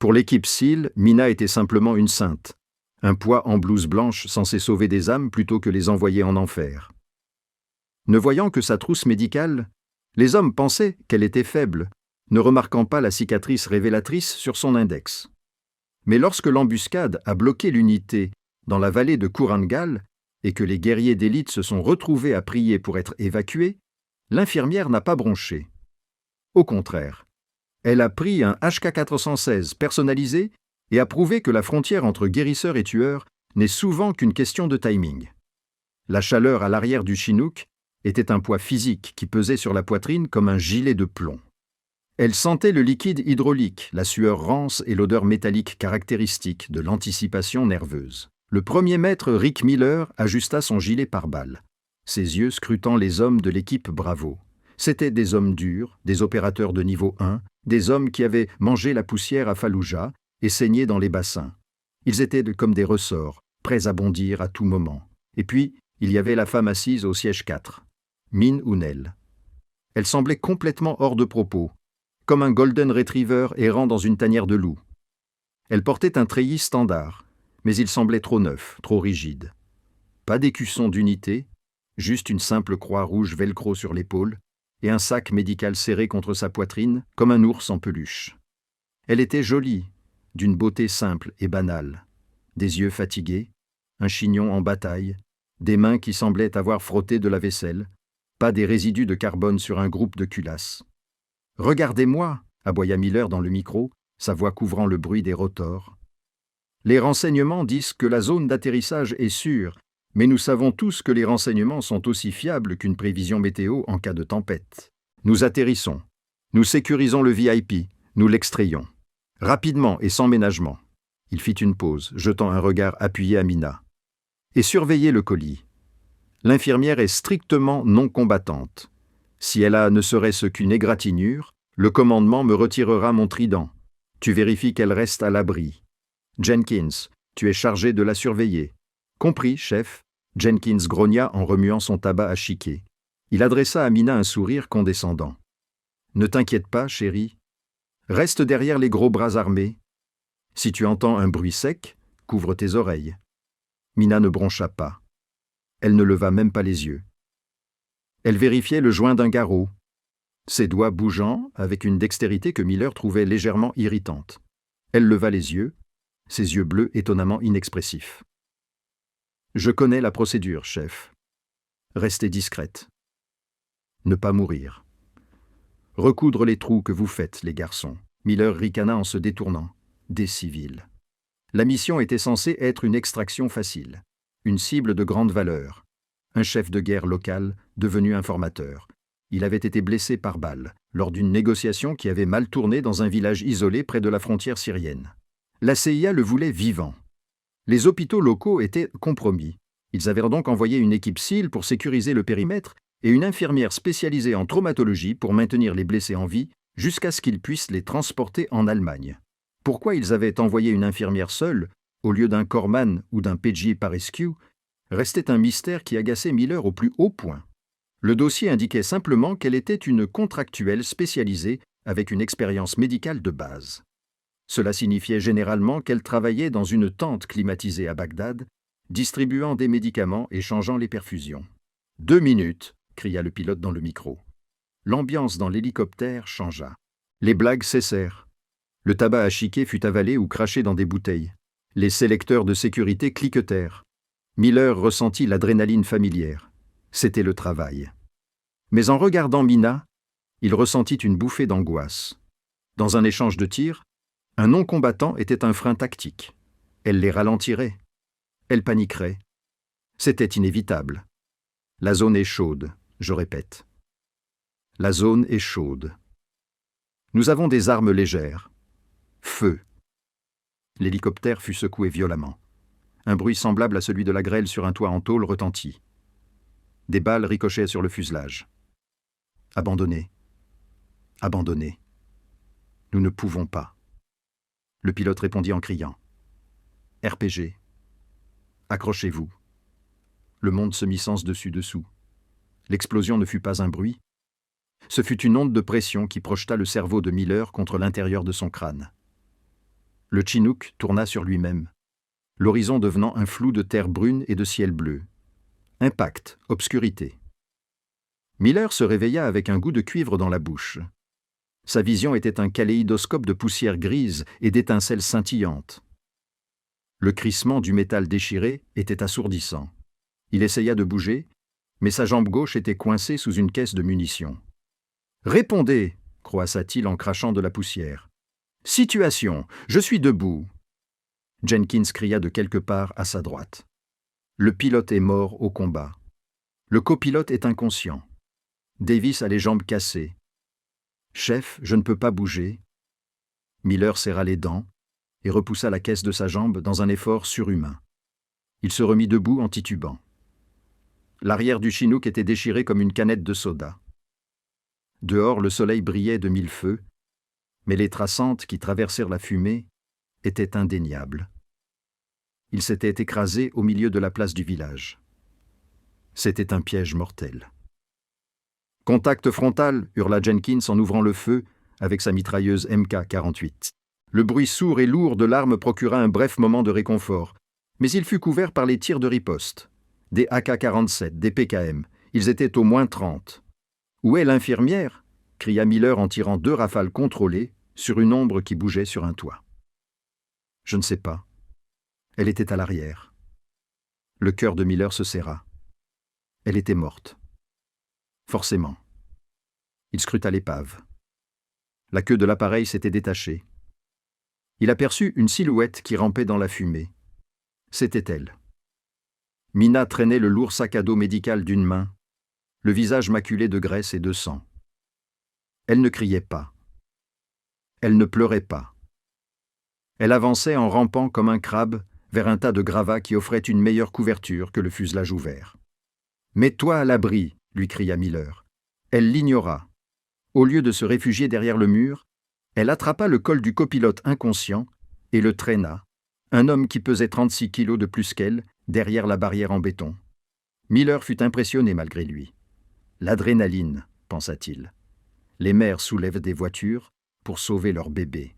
Pour l'équipe SEAL, Mina était simplement une sainte, un poids en blouse blanche censé sauver des âmes plutôt que les envoyer en enfer. Ne voyant que sa trousse médicale, les hommes pensaient qu'elle était faible, ne remarquant pas la cicatrice révélatrice sur son index. Mais lorsque l'embuscade a bloqué l'unité dans la vallée de Korangal et que les guerriers d'élite se sont retrouvés à prier pour être évacués, l'infirmière n'a pas bronché. Au contraire, elle a pris un HK416 personnalisé et a prouvé que la frontière entre guérisseurs et tueurs n'est souvent qu'une question de timing. La chaleur à l'arrière du chinook était un poids physique qui pesait sur la poitrine comme un gilet de plomb. Elle sentait le liquide hydraulique, la sueur rance et l'odeur métallique caractéristique de l'anticipation nerveuse. Le premier maître Rick Miller ajusta son gilet pare-balles, ses yeux scrutant les hommes de l'équipe Bravo. C'étaient des hommes durs, des opérateurs de niveau 1, des hommes qui avaient mangé la poussière à Fallujah et saigné dans les bassins. Ils étaient comme des ressorts, prêts à bondir à tout moment. Et puis, il y avait la femme assise au siège 4, Min Ounel. Elle semblait complètement hors de propos, comme un golden retriever errant dans une tanière de loup. Elle portait un treillis standard, mais il semblait trop neuf, trop rigide. Pas d'écusson d'unité, juste une simple croix rouge velcro sur l'épaule et un sac médical serré contre sa poitrine comme un ours en peluche. Elle était jolie, d'une beauté simple et banale, des yeux fatigués, un chignon en bataille, des mains qui semblaient avoir frotté de la vaisselle, pas des résidus de carbone sur un groupe de culasses. « Regardez-moi » aboya Miller dans le micro, sa voix couvrant le bruit des rotors. « Les renseignements disent que la zone d'atterrissage est sûre, mais nous savons tous que les renseignements sont aussi fiables qu'une prévision météo en cas de tempête. Nous atterrissons. Nous sécurisons le VIP. Nous l'extrayons. Rapidement et sans ménagement. » Il fit une pause, jetant un regard appuyé à Mina. « Et surveillez le colis. L'infirmière est strictement non combattante. Si elle a ne serait-ce qu'une égratignure, le commandement me retirera mon trident. Tu vérifies qu'elle reste à l'abri. Jenkins, tu es chargé de la surveiller. » « Compris, chef. » Jenkins grogna en remuant son tabac à chiquer. Il adressa à Mina un sourire condescendant. « Ne t'inquiète pas, chérie. Reste derrière les gros bras armés. Si tu entends un bruit sec, couvre tes oreilles. » Mina ne broncha pas. Elle ne leva même pas les yeux. Elle vérifiait le joint d'un garrot, ses doigts bougeant avec une dextérité que Miller trouvait légèrement irritante. Elle leva les yeux, ses yeux bleus étonnamment inexpressifs. « Je connais la procédure, chef. Restez discrète. Ne pas mourir. Recoudre les trous que vous faites, les garçons. » Miller ricana en se détournant. Des civils. La mission était censée être une extraction facile, une cible de grande valeur. Un chef de guerre local, devenu informateur. Il avait été blessé par balle, lors d'une négociation qui avait mal tourné dans un village isolé près de la frontière syrienne. La CIA le voulait vivant. Les hôpitaux locaux étaient compromis. Ils avaient donc envoyé une équipe SEAL pour sécuriser le périmètre et une infirmière spécialisée en traumatologie pour maintenir les blessés en vie jusqu'à ce qu'ils puissent les transporter en Allemagne. Pourquoi ils avaient envoyé une infirmière seule, au lieu d'un corpsman ou d'un PJ Rescue, restait un mystère qui agaçait Miller au plus haut point. Le dossier indiquait simplement qu'elle était une contractuelle spécialisée avec une expérience médicale de base. Cela signifiait généralement qu'elle travaillait dans une tente climatisée à Bagdad, distribuant des médicaments et changeant les perfusions. « 2 minutes !» cria le pilote dans le micro. L'ambiance dans l'hélicoptère changea. Les blagues cessèrent. Le tabac à chiquer fut avalé ou craché dans des bouteilles. Les sélecteurs de sécurité cliquetèrent. Miller ressentit l'adrénaline familière. C'était le travail. Mais en regardant Mina, il ressentit une bouffée d'angoisse. Dans un échange de tirs, un non-combattant était un frein tactique. Elle les ralentirait. Elle paniquerait. C'était inévitable. La zone est chaude, je répète. La zone est chaude. Nous avons des armes légères. Feu. L'hélicoptère fut secoué violemment. Un bruit semblable à celui de la grêle sur un toit en tôle retentit. Des balles ricochaient sur le fuselage. Abandonnez. Abandonnez. Nous ne pouvons pas. Le pilote répondit en criant. RPG. Accrochez-vous. Le monde se mit sens dessus-dessous. L'explosion ne fut pas un bruit. Ce fut une onde de pression qui projeta le cerveau de Miller contre l'intérieur de son crâne. Le Chinook tourna sur lui-même, l'horizon devenant un flou de terre brune et de ciel bleu. Impact, obscurité. Miller se réveilla avec un goût de cuivre dans la bouche. Sa vision était un kaléidoscope de poussière grise et d'étincelles scintillantes. Le crissement du métal déchiré était assourdissant. Il essaya de bouger, mais sa jambe gauche était coincée sous une caisse de munitions. « Répondez !» croassa-t-il en crachant de la poussière. « Situation, je suis debout !» Jenkins cria de quelque part à sa droite. « Le pilote est mort au combat. Le copilote est inconscient. Davis a les jambes cassées. Chef, je ne peux pas bouger. » Miller serra les dents et repoussa la caisse de sa jambe dans un effort surhumain. Il se remit debout en titubant. L'arrière du Chinook était déchiré comme une canette de soda. Dehors, le soleil brillait de mille feux, mais les traçantes qui traversèrent la fumée étaient indéniables. Il s'était écrasé au milieu de la place du village. C'était un piège mortel. « Contact frontal !» hurla Jenkins en ouvrant le feu avec sa mitrailleuse MK-48. Le bruit sourd et lourd de l'arme procura un bref moment de réconfort, mais il fut couvert par les tirs de riposte. Des AK-47, des PKM, ils étaient au moins 30. « Où est l'infirmière ?» cria Miller en tirant 2 rafales contrôlées sur une ombre qui bougeait sur un toit. « Je ne sais pas. Elle était à l'arrière. » Le cœur de Miller se serra. Elle était morte. Forcément. Il scruta l'épave. La queue de l'appareil s'était détachée. Il aperçut une silhouette qui rampait dans la fumée. C'était elle. Mina traînait le lourd sac à dos médical d'une main, le visage maculé de graisse et de sang. Elle ne criait pas. Elle ne pleurait pas. Elle avançait en rampant comme un crabe vers un tas de gravats qui offrait une meilleure couverture que le fuselage ouvert. « Mets-toi à l'abri !» lui cria Miller. Elle l'ignora. Au lieu de se réfugier derrière le mur, elle attrapa le col du copilote inconscient et le traîna, un homme qui pesait 36 kilos de plus qu'elle, derrière la barrière en béton. Miller fut impressionné malgré lui. « L'adrénaline », pensa-t-il. Les mères soulèvent des voitures pour sauver leur bébé.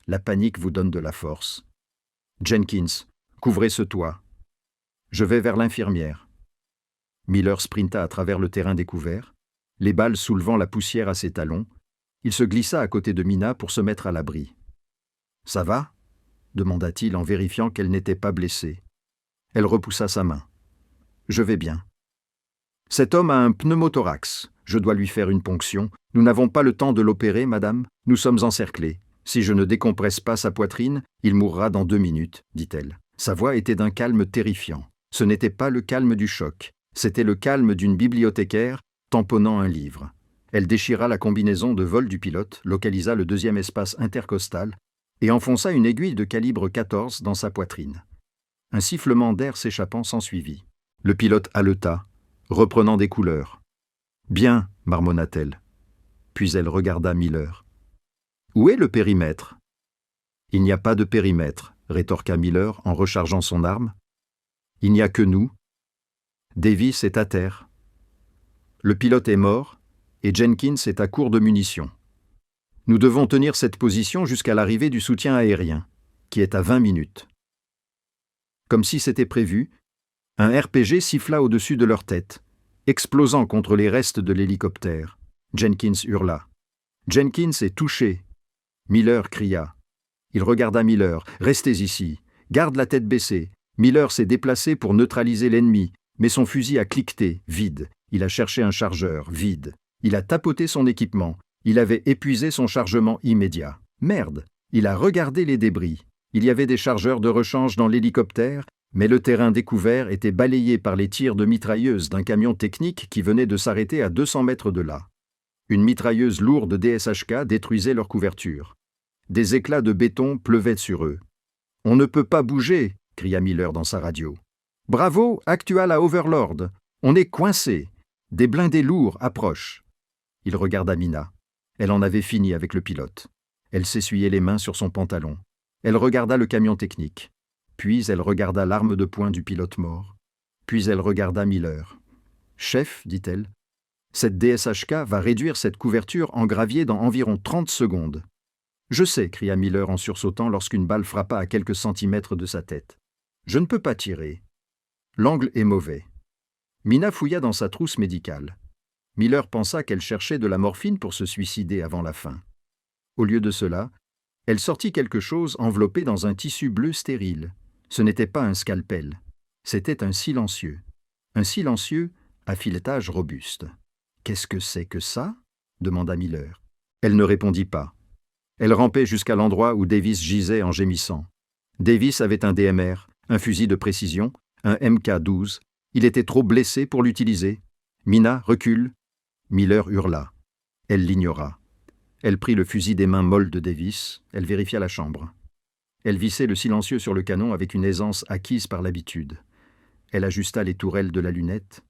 La panique vous donne de la force. Jenkins, couvrez ce toit. Je vais vers l'infirmière. Miller sprinta à travers le terrain découvert, les balles soulevant la poussière à ses talons. Il se glissa à côté de Mina pour se mettre à l'abri. « Ça va ?» demanda-t-il en vérifiant qu'elle n'était pas blessée. Elle repoussa sa main. « Je vais bien. »« Cet homme a un pneumothorax. Je dois lui faire une ponction. Nous n'avons pas le temps de l'opérer, madame. Nous sommes encerclés. Si je ne décompresse pas sa poitrine, il mourra dans 2 minutes, dit-elle. Sa voix était d'un calme terrifiant. Ce n'était pas le calme du choc. C'était le calme d'une bibliothécaire tamponnant un livre. Elle déchira la combinaison de vol du pilote, localisa le 2e espace intercostal et enfonça une aiguille de calibre 14 dans sa poitrine. Un sifflement d'air s'échappant s'ensuivit. Le pilote haleta, reprenant des couleurs. « Bien, marmonna-t-elle. » Puis elle regarda Miller. « Où est le périmètre ?»« Il n'y a pas de périmètre, » rétorqua Miller en rechargeant son arme. « Il n'y a que nous. Davis est à terre. Le pilote est mort et Jenkins est à court de munitions. Nous devons tenir cette position jusqu'à l'arrivée du soutien aérien, qui est à 20 minutes. » Comme si c'était prévu, un RPG siffla au-dessus de leur tête, explosant contre les restes de l'hélicoptère. Jenkins hurla. « Jenkins est touché !» Miller cria. Il regarda Miller. « Restez ici. Garde la tête baissée. » Miller s'est déplacé pour neutraliser l'ennemi, mais son fusil a cliqueté, vide. Il a cherché un chargeur, vide. Il a tapoté son équipement. Il avait épuisé son chargement immédiat. Merde! Il a regardé les débris. Il y avait des chargeurs de rechange dans l'hélicoptère, mais le terrain découvert était balayé par les tirs de mitrailleuse d'un camion technique qui venait de s'arrêter à 200 mètres de là. Une mitrailleuse lourde DSHK détruisait leur couverture. Des éclats de béton pleuvaient sur eux. « On ne peut pas bouger !» cria Miller dans sa radio. « Bravo, Actual à Overlord. On est coincé. Des blindés lourds approchent. » Il regarda Mina. Elle en avait fini avec le pilote. Elle s'essuyait les mains sur son pantalon. Elle regarda le camion technique. Puis elle regarda l'arme de poing du pilote mort. Puis elle regarda Miller. « Chef, dit-elle, cette DSHK va réduire cette couverture en gravier dans environ 30 secondes. « Je sais » cria Miller en sursautant lorsqu'une balle frappa à quelques centimètres de sa tête. « Je ne peux pas tirer. L'angle est mauvais. » Mina fouilla dans sa trousse médicale. Miller pensa qu'elle cherchait de la morphine pour se suicider avant la fin. Au lieu de cela, elle sortit quelque chose enveloppé dans un tissu bleu stérile. Ce n'était pas un scalpel. C'était un silencieux. Un silencieux à filetage robuste. « Qu'est-ce que c'est que ça ?» demanda Miller. Elle ne répondit pas. Elle rampait jusqu'à l'endroit où Davis gisait en gémissant. Davis avait un DMR, un fusil de précision, un MK-12. Il était trop blessé pour l'utiliser. « Mina, recule !» Miller hurla. Elle l'ignora. Elle prit le fusil des mains molles de Davis. Elle vérifia la chambre. Elle vissait le silencieux sur le canon avec une aisance acquise par l'habitude. Elle ajusta les tourelles de la lunette.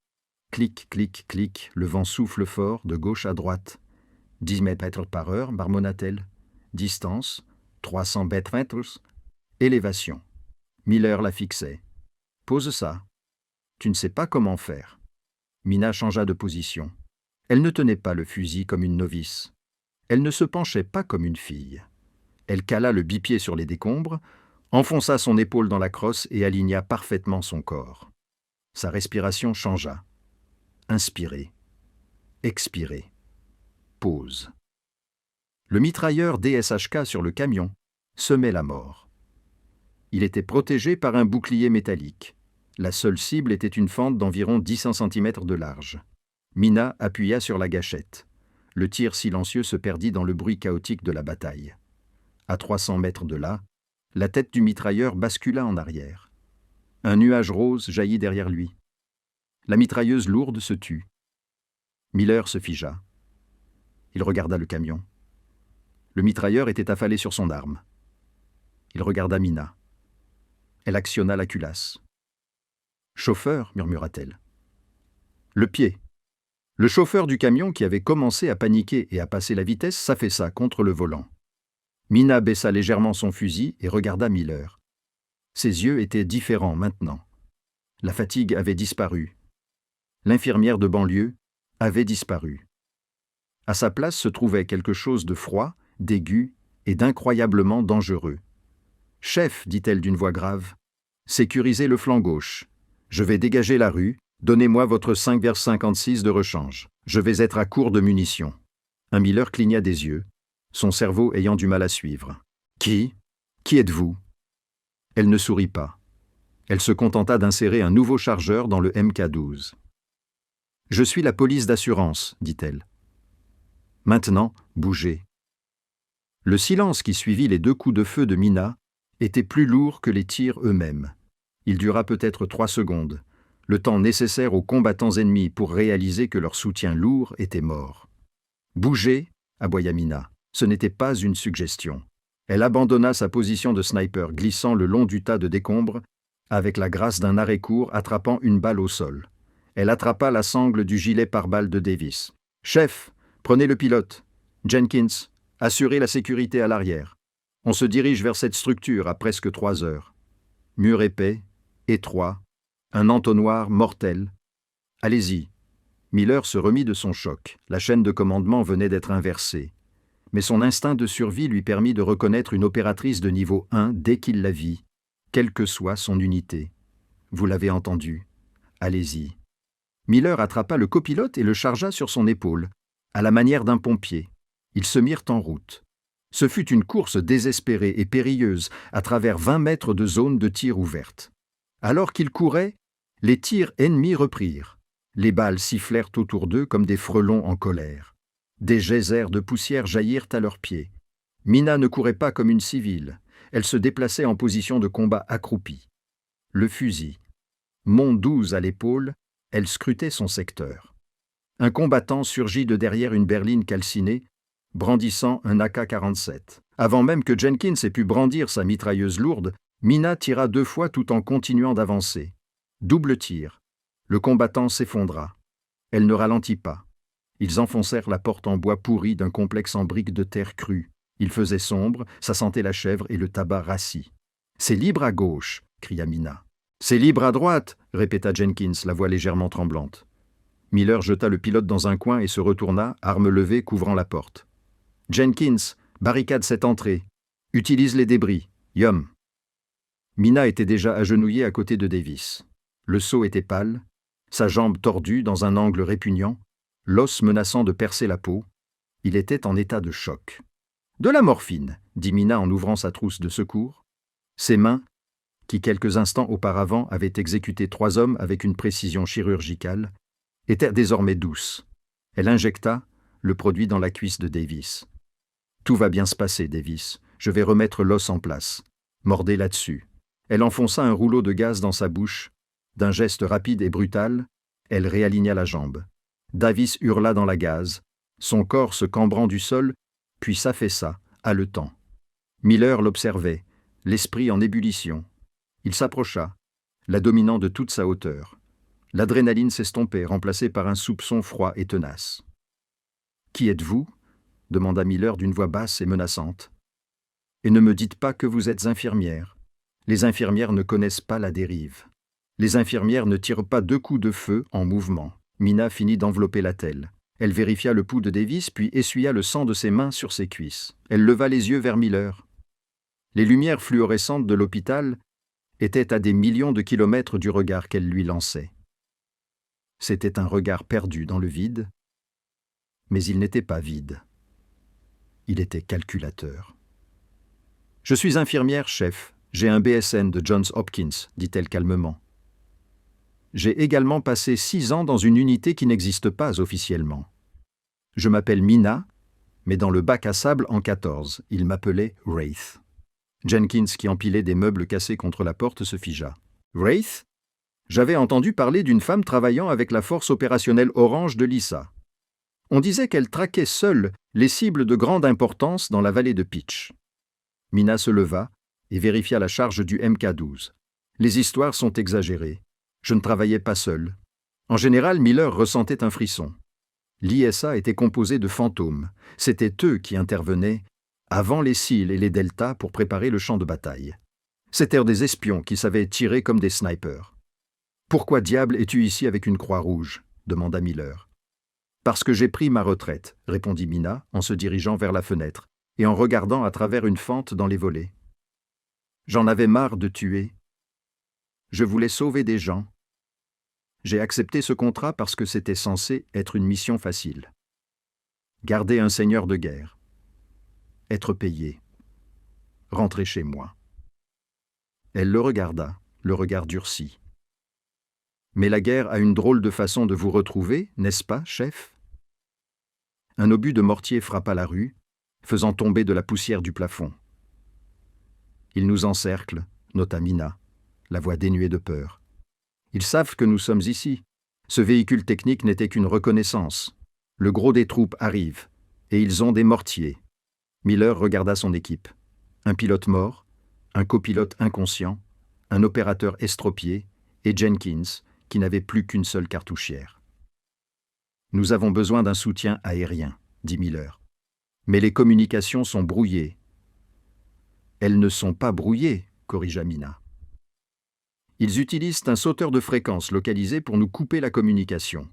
Clic, clic, clic, le vent souffle fort, de gauche à droite. 10 mètres par heure, marmonna-t-elle. Distance, 300 mètres. Élévation. Miller la fixait. Pose ça. Tu ne sais pas comment faire. Mina changea de position. Elle ne tenait pas le fusil comme une novice. Elle ne se penchait pas comme une fille. Elle cala le bipied sur les décombres, enfonça son épaule dans la crosse et aligna parfaitement son corps. Sa respiration changea. Inspirer. Expirer. Pause. Le mitrailleur DSHK sur le camion semait la mort. Il était protégé par un bouclier métallique. La seule cible était une fente d'environ 10 cm de large. Mina appuya sur la gâchette. Le tir silencieux se perdit dans le bruit chaotique de la bataille. À 300 mètres de là, la tête du mitrailleur bascula en arrière. Un nuage rose jaillit derrière lui. La mitrailleuse lourde se tut. Miller se figea. Il regarda le camion. Le mitrailleur était affalé sur son arme. Il regarda Mina. Elle actionna la culasse. « Chauffeur » murmura-t-elle. « Le pied !» Le chauffeur du camion, qui avait commencé à paniquer et à passer la vitesse, s'affaissa contre le volant. Mina baissa légèrement son fusil et regarda Miller. Ses yeux étaient différents maintenant. La fatigue avait disparu. L'infirmière de banlieue avait disparu. À sa place se trouvait quelque chose de froid, d'aigu et d'incroyablement dangereux. « Chef, dit-elle d'une voix grave, sécurisez le flanc gauche. Je vais dégager la rue. Donnez-moi votre 5,56 de rechange. Je vais être à court de munitions. » Un Miller cligna des yeux, son cerveau ayant du mal à suivre. « Qui êtes-vous » Elle ne sourit pas. Elle se contenta d'insérer un nouveau chargeur dans le MK-12. « Je suis la police d'assurance, dit-elle. Maintenant, bougez. » Le silence qui suivit les 2 coups de feu de Mina était plus lourd que les tirs eux-mêmes. Il dura peut-être 3 secondes, le temps nécessaire aux combattants ennemis pour réaliser que leur soutien lourd était mort. « Bougez !» aboya Mina. Ce n'était pas une suggestion. Elle abandonna sa position de sniper, glissant le long du tas de décombres, avec la grâce d'un arrêt court attrapant une balle au sol. Elle attrapa la sangle du gilet pare-balles de Davis. « Chef, prenez le pilote. Jenkins, assurez la sécurité à l'arrière. On se dirige vers cette structure à presque 3 heures. Mur épais, étroit, un entonnoir mortel. Allez-y. » Miller se remit de son choc. La chaîne de commandement venait d'être inversée. Mais son instinct de survie lui permit de reconnaître une opératrice de niveau 1 dès qu'il la vit, quelle que soit son unité. Vous l'avez entendu. Allez-y. Miller attrapa le copilote et le chargea sur son épaule, à la manière d'un pompier. Ils se mirent en route. Ce fut une course désespérée et périlleuse à travers 20 mètres de zone de tir ouverte. Alors qu'ils couraient, les tirs ennemis reprirent. Les balles sifflèrent autour d'eux comme des frelons en colère. Des geysers de poussière jaillirent à leurs pieds. Mina ne courait pas comme une civile. Elle se déplaçait en position de combat accroupie. Le fusil. Mont 12 à l'épaule, elle scrutait son secteur. Un combattant surgit de derrière une berline calcinée, brandissant un AK-47. Avant même que Jenkins ait pu brandir sa mitrailleuse lourde, Mina tira 2 fois tout en continuant d'avancer. Double tir. Le combattant s'effondra. Elle ne ralentit pas. Ils enfoncèrent la porte en bois pourri d'un complexe en briques de terre crue. Il faisait sombre, ça sentait la chèvre et le tabac rassis. « C'est libre à gauche !» cria Mina. « C'est libre à droite !» répéta Jenkins, la voix légèrement tremblante. Miller jeta le pilote dans un coin et se retourna, arme levée couvrant la porte. « Jenkins, Barricade cette entrée. Utilise les débris. Yum. Mina était déjà agenouillée à côté de Davis. Le seau était pâle, sa jambe tordue dans un angle répugnant, l'os menaçant de percer la peau. Il était en état de choc. « De la morphine », dit Mina en ouvrant sa trousse de secours. Ses mains, qui quelques instants auparavant avaient exécuté 3 hommes avec une précision chirurgicale, étaient désormais douces. Elle injecta le produit dans la cuisse de Davis. « Tout va bien se passer, Davis. Je vais remettre l'os en place. Mordez là-dessus. » Elle enfonça un rouleau de gaz dans sa bouche. D'un geste rapide et brutal, elle réaligna la jambe. Davis hurla dans la gaze, son corps se cambrant du sol, puis s'affaissa, haletant. Miller l'observait, l'esprit en ébullition. Il s'approcha, la dominant de toute sa hauteur. L'adrénaline s'estompait, remplacée par un soupçon froid et tenace. « Qui êtes-vous » demanda Miller d'une voix basse et menaçante. « Et ne me dites pas que vous êtes infirmière. Les infirmières ne connaissent pas la dérive. Les infirmières ne tirent pas 2 coups de feu en mouvement. » Mina finit d'envelopper l'attelle. Elle vérifia le pouls de Davis, puis essuya le sang de ses mains sur ses cuisses. Elle leva les yeux vers Miller. Les lumières fluorescentes de l'hôpital étaient à des millions de kilomètres du regard qu'elle lui lançait. C'était un regard perdu dans le vide, mais il n'était pas vide. Il était calculateur. « Je suis infirmière, chef. J'ai un BSN de Johns Hopkins, dit-elle calmement. J'ai également passé 6 ans dans une unité qui n'existe pas officiellement. Je m'appelle Mina, mais dans le bac à sable en 14, il m'appelait Wraith. » Jenkins, qui empilait des meubles cassés contre la porte, se figea. « Wraith ? J'avais entendu parler d'une femme travaillant avec la force opérationnelle orange de l'ISA. On disait qu'elle traquait seule les cibles de grande importance dans la vallée de Pitch. » Mina se leva et vérifia la charge du MK-12. « Les histoires sont exagérées. Je ne travaillais pas seul. En général, Miller ressentait un frisson. L'ISA était composé de fantômes. C'étaient eux qui intervenaient avant les SEAL et les Delta pour préparer le champ de bataille. C'étaient des espions qui savaient tirer comme des snipers. « Pourquoi diable es-tu ici avec une croix rouge » demanda Miller. « Parce que j'ai pris ma retraite » répondit Mina en se dirigeant vers la fenêtre et en regardant à travers une fente dans les volets. « J'en avais marre de tuer. Je voulais sauver des gens. J'ai accepté ce contrat parce que c'était censé être une mission facile. Garder un seigneur de guerre. Être payé. Rentrer chez moi. » Elle le regarda, le regard durci. « Mais la guerre a une drôle de façon de vous retrouver, n'est-ce pas, chef ?» Un obus de mortier frappa la rue, faisant tomber de la poussière du plafond. « Ils nous encerclent, » nota Mina, la voix dénuée de peur. « Ils savent que nous sommes ici. Ce véhicule technique n'était qu'une reconnaissance. Le gros des troupes arrive, et ils ont des mortiers. » Miller regarda son équipe. Un pilote mort, un copilote inconscient, un opérateur estropié, et Jenkins, qui n'avait plus qu'une seule cartouchière. « Nous avons besoin d'un soutien aérien, » dit Miller. « Mais les communications sont brouillées. »« Elles ne sont pas brouillées, » corrigea Mina. « Ils utilisent un sauteur de fréquence localisé pour nous couper la communication.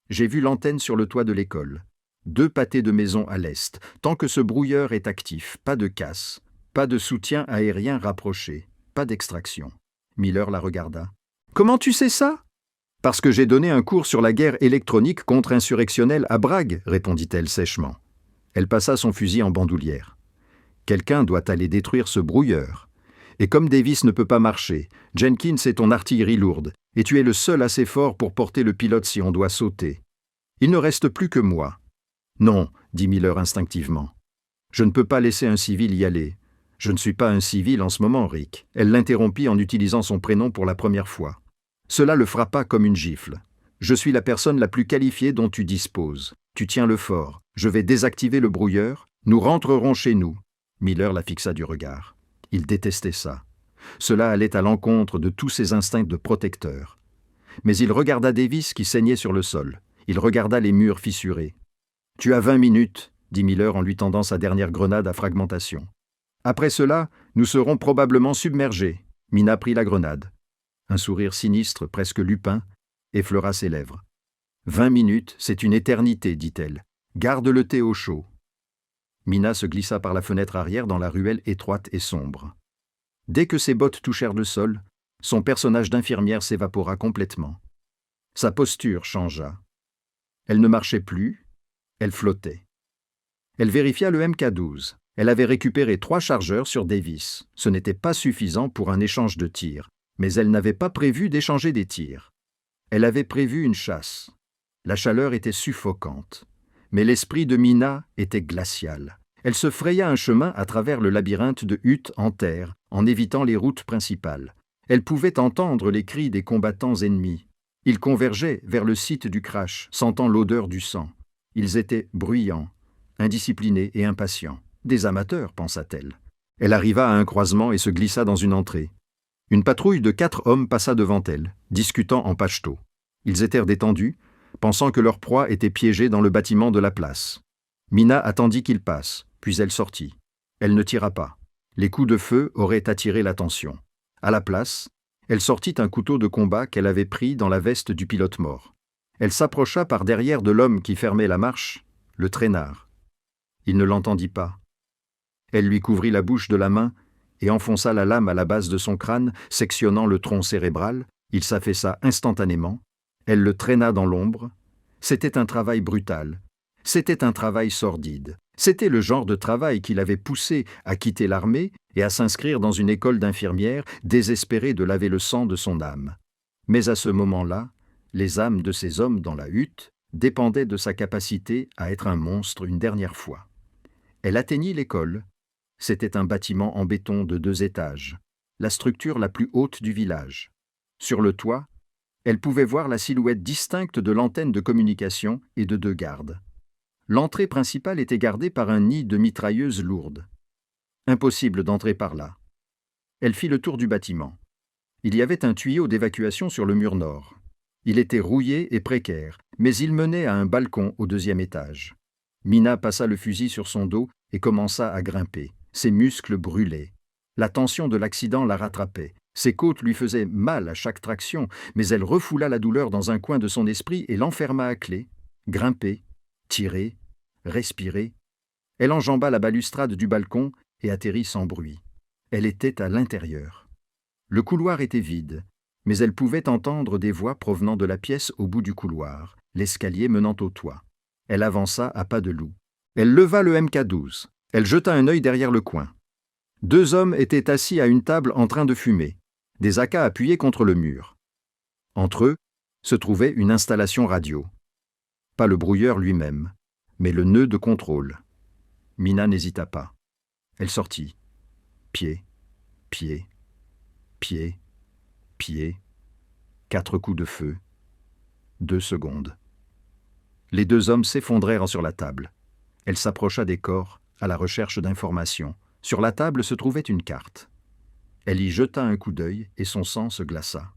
J'ai vu l'antenne sur le toit de l'école. 2 pâtés de maison à l'est. Tant que ce brouilleur est actif, pas de casse, pas de soutien aérien rapproché, pas d'extraction. » Miller la regarda. « Comment tu sais ça ?»« Parce que j'ai donné un cours sur la guerre électronique contre-insurrectionnelle à Bragg, » répondit-elle sèchement. Elle passa son fusil en bandoulière. « Quelqu'un doit aller détruire ce brouilleur. Et comme Davis ne peut pas marcher, Jenkins est ton artillerie lourde, et tu es le seul assez fort pour porter le pilote si on doit sauter. Il ne reste plus que moi. »« Non, » dit Miller instinctivement. « Je ne peux pas laisser un civil y aller. Je ne suis pas un civil en ce moment, Rick. » Elle l'interrompit en utilisant son prénom pour la première fois. Cela le frappa comme une gifle. « Je suis la personne la plus qualifiée dont tu disposes. Tu tiens le fort. Je vais désactiver le brouilleur. Nous rentrerons chez nous. » Miller la fixa du regard. Il détestait ça. Cela allait à l'encontre de tous ses instincts de protecteur. Mais il regarda Davis qui saignait sur le sol. Il regarda les murs fissurés. « Tu as 20 minutes, » dit Miller en lui tendant sa dernière grenade à fragmentation. « Après cela, nous serons probablement submergés. » Mina prit la grenade. Un sourire sinistre, presque lupin, effleura ses lèvres. « 20 minutes, c'est une éternité, dit-elle. Garde le thé au chaud. » Mina se glissa par la fenêtre arrière dans la ruelle étroite et sombre. Dès que ses bottes touchèrent le sol, son personnage d'infirmière s'évapora complètement. Sa posture changea. Elle ne marchait plus, elle flottait. Elle vérifia le MK12. Elle avait récupéré 3 chargeurs sur Davis. Ce n'était pas suffisant pour un échange de tirs, mais elle n'avait pas prévu d'échanger des tirs. Elle avait prévu une chasse. La chaleur était suffocante, mais l'esprit de Mina était glacial. Elle se fraya un chemin à travers le labyrinthe de huttes en terre, en évitant les routes principales. Elle pouvait entendre les cris des combattants ennemis. Ils convergeaient vers le site du crash, sentant l'odeur du sang. Ils étaient bruyants, indisciplinés et impatients. Des amateurs, pensa-t-elle. Elle arriva à un croisement et se glissa dans une entrée. Une patrouille de 4 hommes passa devant elle, discutant en pachto. Ils étaient détendus, pensant que leur proie était piégée dans le bâtiment de la place. Mina attendit qu'ils passent, puis elle sortit. Elle ne tira pas. Les coups de feu auraient attiré l'attention. À la place, elle sortit un couteau de combat qu'elle avait pris dans la veste du pilote mort. Elle s'approcha par derrière de l'homme qui fermait la marche, le traînard. Il ne l'entendit pas. Elle lui couvrit la bouche de la main et enfonça la lame à la base de son crâne, sectionnant le tronc cérébral. Il s'affaissa instantanément. Elle le traîna dans l'ombre. C'était un travail brutal. C'était un travail sordide. C'était le genre de travail qui l'avait poussée à quitter l'armée et à s'inscrire dans une école d'infirmière, désespérée de laver le sang de son âme. Mais à ce moment-là, les âmes de ces hommes dans la hutte dépendaient de sa capacité à être un monstre une dernière fois. Elle atteignit l'école. C'était un bâtiment en béton de 2 étages, la structure la plus haute du village. Sur le toit, elle pouvait voir la silhouette distincte de l'antenne de communication et de 2 gardes. L'entrée principale était gardée par un nid de mitrailleuses lourdes. Impossible d'entrer par là. Elle fit le tour du bâtiment. Il y avait un tuyau d'évacuation sur le mur nord. Il était rouillé et précaire, mais il menait à un balcon au 2e étage. Mina passa le fusil sur son dos et commença à grimper. Ses muscles brûlaient. La tension de l'accident la rattrapait. Ses côtes lui faisaient mal à chaque traction, mais elle refoula la douleur dans un coin de son esprit et l'enferma à clé. Grimper, tirer, respirer. Elle enjamba la balustrade du balcon et atterrit sans bruit. Elle était à l'intérieur. Le couloir était vide, mais elle pouvait entendre des voix provenant de la pièce au bout du couloir, l'escalier menant au toit. Elle avança à pas de loup. Elle leva le MK12. Elle jeta un œil derrière le coin. 2 hommes étaient assis à une table en train de fumer, des AK appuyés contre le mur. Entre eux se trouvait une installation radio. Pas le brouilleur lui-même, mais le nœud de contrôle. Mina n'hésita pas. Elle sortit. Pied, pied, pied, pied. 4 coups de feu. 2 secondes. Les 2 hommes s'effondrèrent sur la table. Elle s'approcha des corps, à la recherche d'informations. Sur la table se trouvait une carte. Elle y jeta un coup d'œil et son sang se glaça.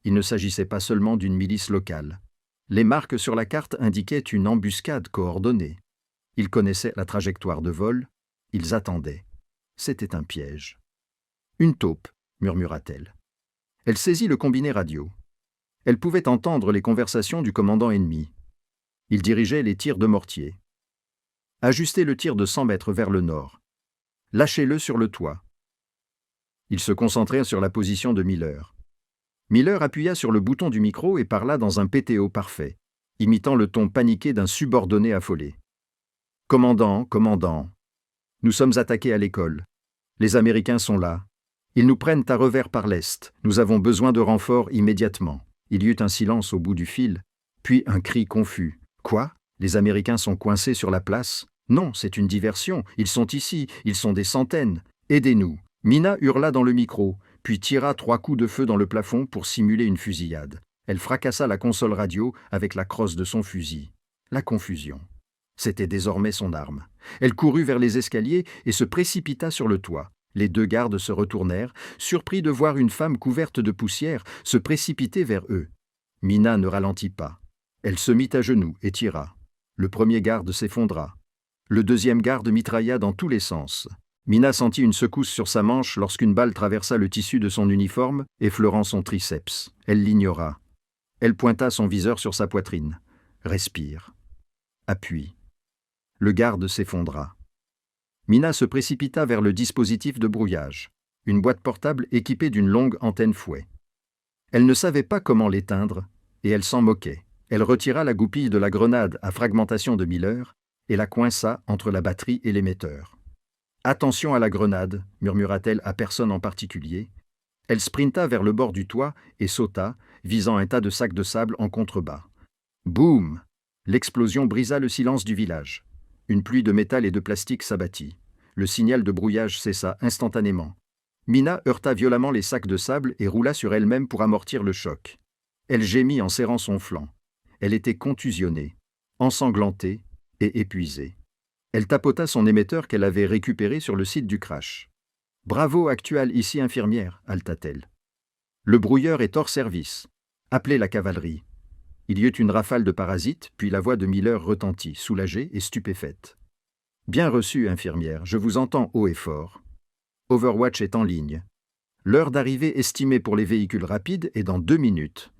Il ne s'agissait pas seulement d'une milice locale. Les marques sur la carte indiquaient une embuscade coordonnée. Ils connaissaient la trajectoire de vol. Ils attendaient. C'était un piège. « Une taupe », murmura-t-elle. Elle saisit le combiné radio. Elle pouvait entendre les conversations du commandant ennemi. Il dirigeait les tirs de mortier. Ajustez le tir de 100 mètres vers le nord. Lâchez-le sur le toit. Ils se concentrèrent sur la position de Miller. Miller appuya sur le bouton du micro et parla dans un PTO parfait, imitant le ton paniqué d'un subordonné affolé. « Commandant, commandant, nous sommes attaqués à l'école. Les Américains sont là. Ils nous prennent à revers par l'est. Nous avons besoin de renforts immédiatement. » Il y eut un silence au bout du fil, puis un cri confus. « Quoi ? Les Américains sont coincés sur la place ? Non, c'est une diversion. Ils sont ici. Ils sont des centaines. Aidez-nous. » Mina hurla dans le micro, puis tira 3 coups de feu dans le plafond pour simuler une fusillade. Elle fracassa la console radio avec la crosse de son fusil. La confusion. C'était désormais son arme. Elle courut vers les escaliers et se précipita sur le toit. Les 2 gardes se retournèrent, surpris de voir une femme couverte de poussière se précipiter vers eux. Mina ne ralentit pas. Elle se mit à genoux et tira. Le 1er garde s'effondra. Le 2e garde mitrailla dans tous les sens. Mina sentit une secousse sur sa manche lorsqu'une balle traversa le tissu de son uniforme, effleurant son triceps. Elle l'ignora. Elle pointa son viseur sur sa poitrine. Respire. Appuie. Le garde s'effondra. Mina se précipita vers le dispositif de brouillage, une boîte portable équipée d'une longue antenne fouet. Elle ne savait pas comment l'éteindre, et elle s'en moquait. Elle retira la goupille de la grenade à fragmentation de Miller et la coinça entre la batterie et l'émetteur. « Attention à la grenade », murmura-t-elle à personne en particulier. Elle sprinta vers le bord du toit et sauta, visant un tas de sacs de sable en contrebas. Boum! L'explosion brisa le silence du village. Une pluie de métal et de plastique s'abattit. Le signal de brouillage cessa instantanément. Mina heurta violemment les sacs de sable et roula sur elle-même pour amortir le choc. Elle gémit en serrant son flanc. Elle était contusionnée, ensanglantée et épuisée. Elle tapota son émetteur qu'elle avait récupéré sur le site du crash. « Bravo, Actual, ici infirmière » halta-t-elle. « Le brouilleur est hors service. Appelez la cavalerie. » Il y eut une rafale de parasites, puis la voix de Miller retentit, soulagée et stupéfaite. « Bien reçu, infirmière, je vous entends haut et fort. Overwatch est en ligne. L'heure d'arrivée estimée pour les véhicules rapides est dans 2 minutes.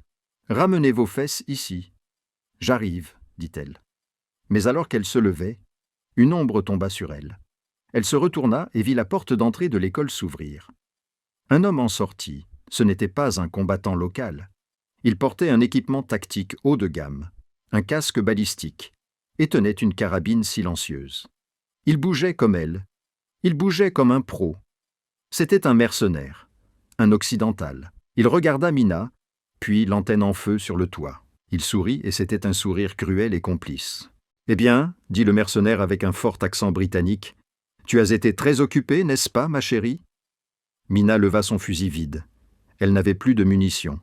Ramenez vos fesses ici. »« J'arrive, » dit-elle. Mais alors qu'elle se levait, une ombre tomba sur elle. Elle se retourna et vit la porte d'entrée de l'école s'ouvrir. Un homme en sortit. Ce n'était pas un combattant local. Il portait un équipement tactique haut de gamme, un casque balistique, et tenait une carabine silencieuse. Il bougeait comme elle. Il bougeait comme un pro. C'était un mercenaire, un occidental. Il regarda Mina, puis l'antenne en feu sur le toit. Il sourit et c'était un sourire cruel et complice. « Eh bien, » dit le mercenaire avec un fort accent britannique, « tu as été très occupée, n'est-ce pas, ma chérie ?» Mina leva son fusil vide. Elle n'avait plus de munitions.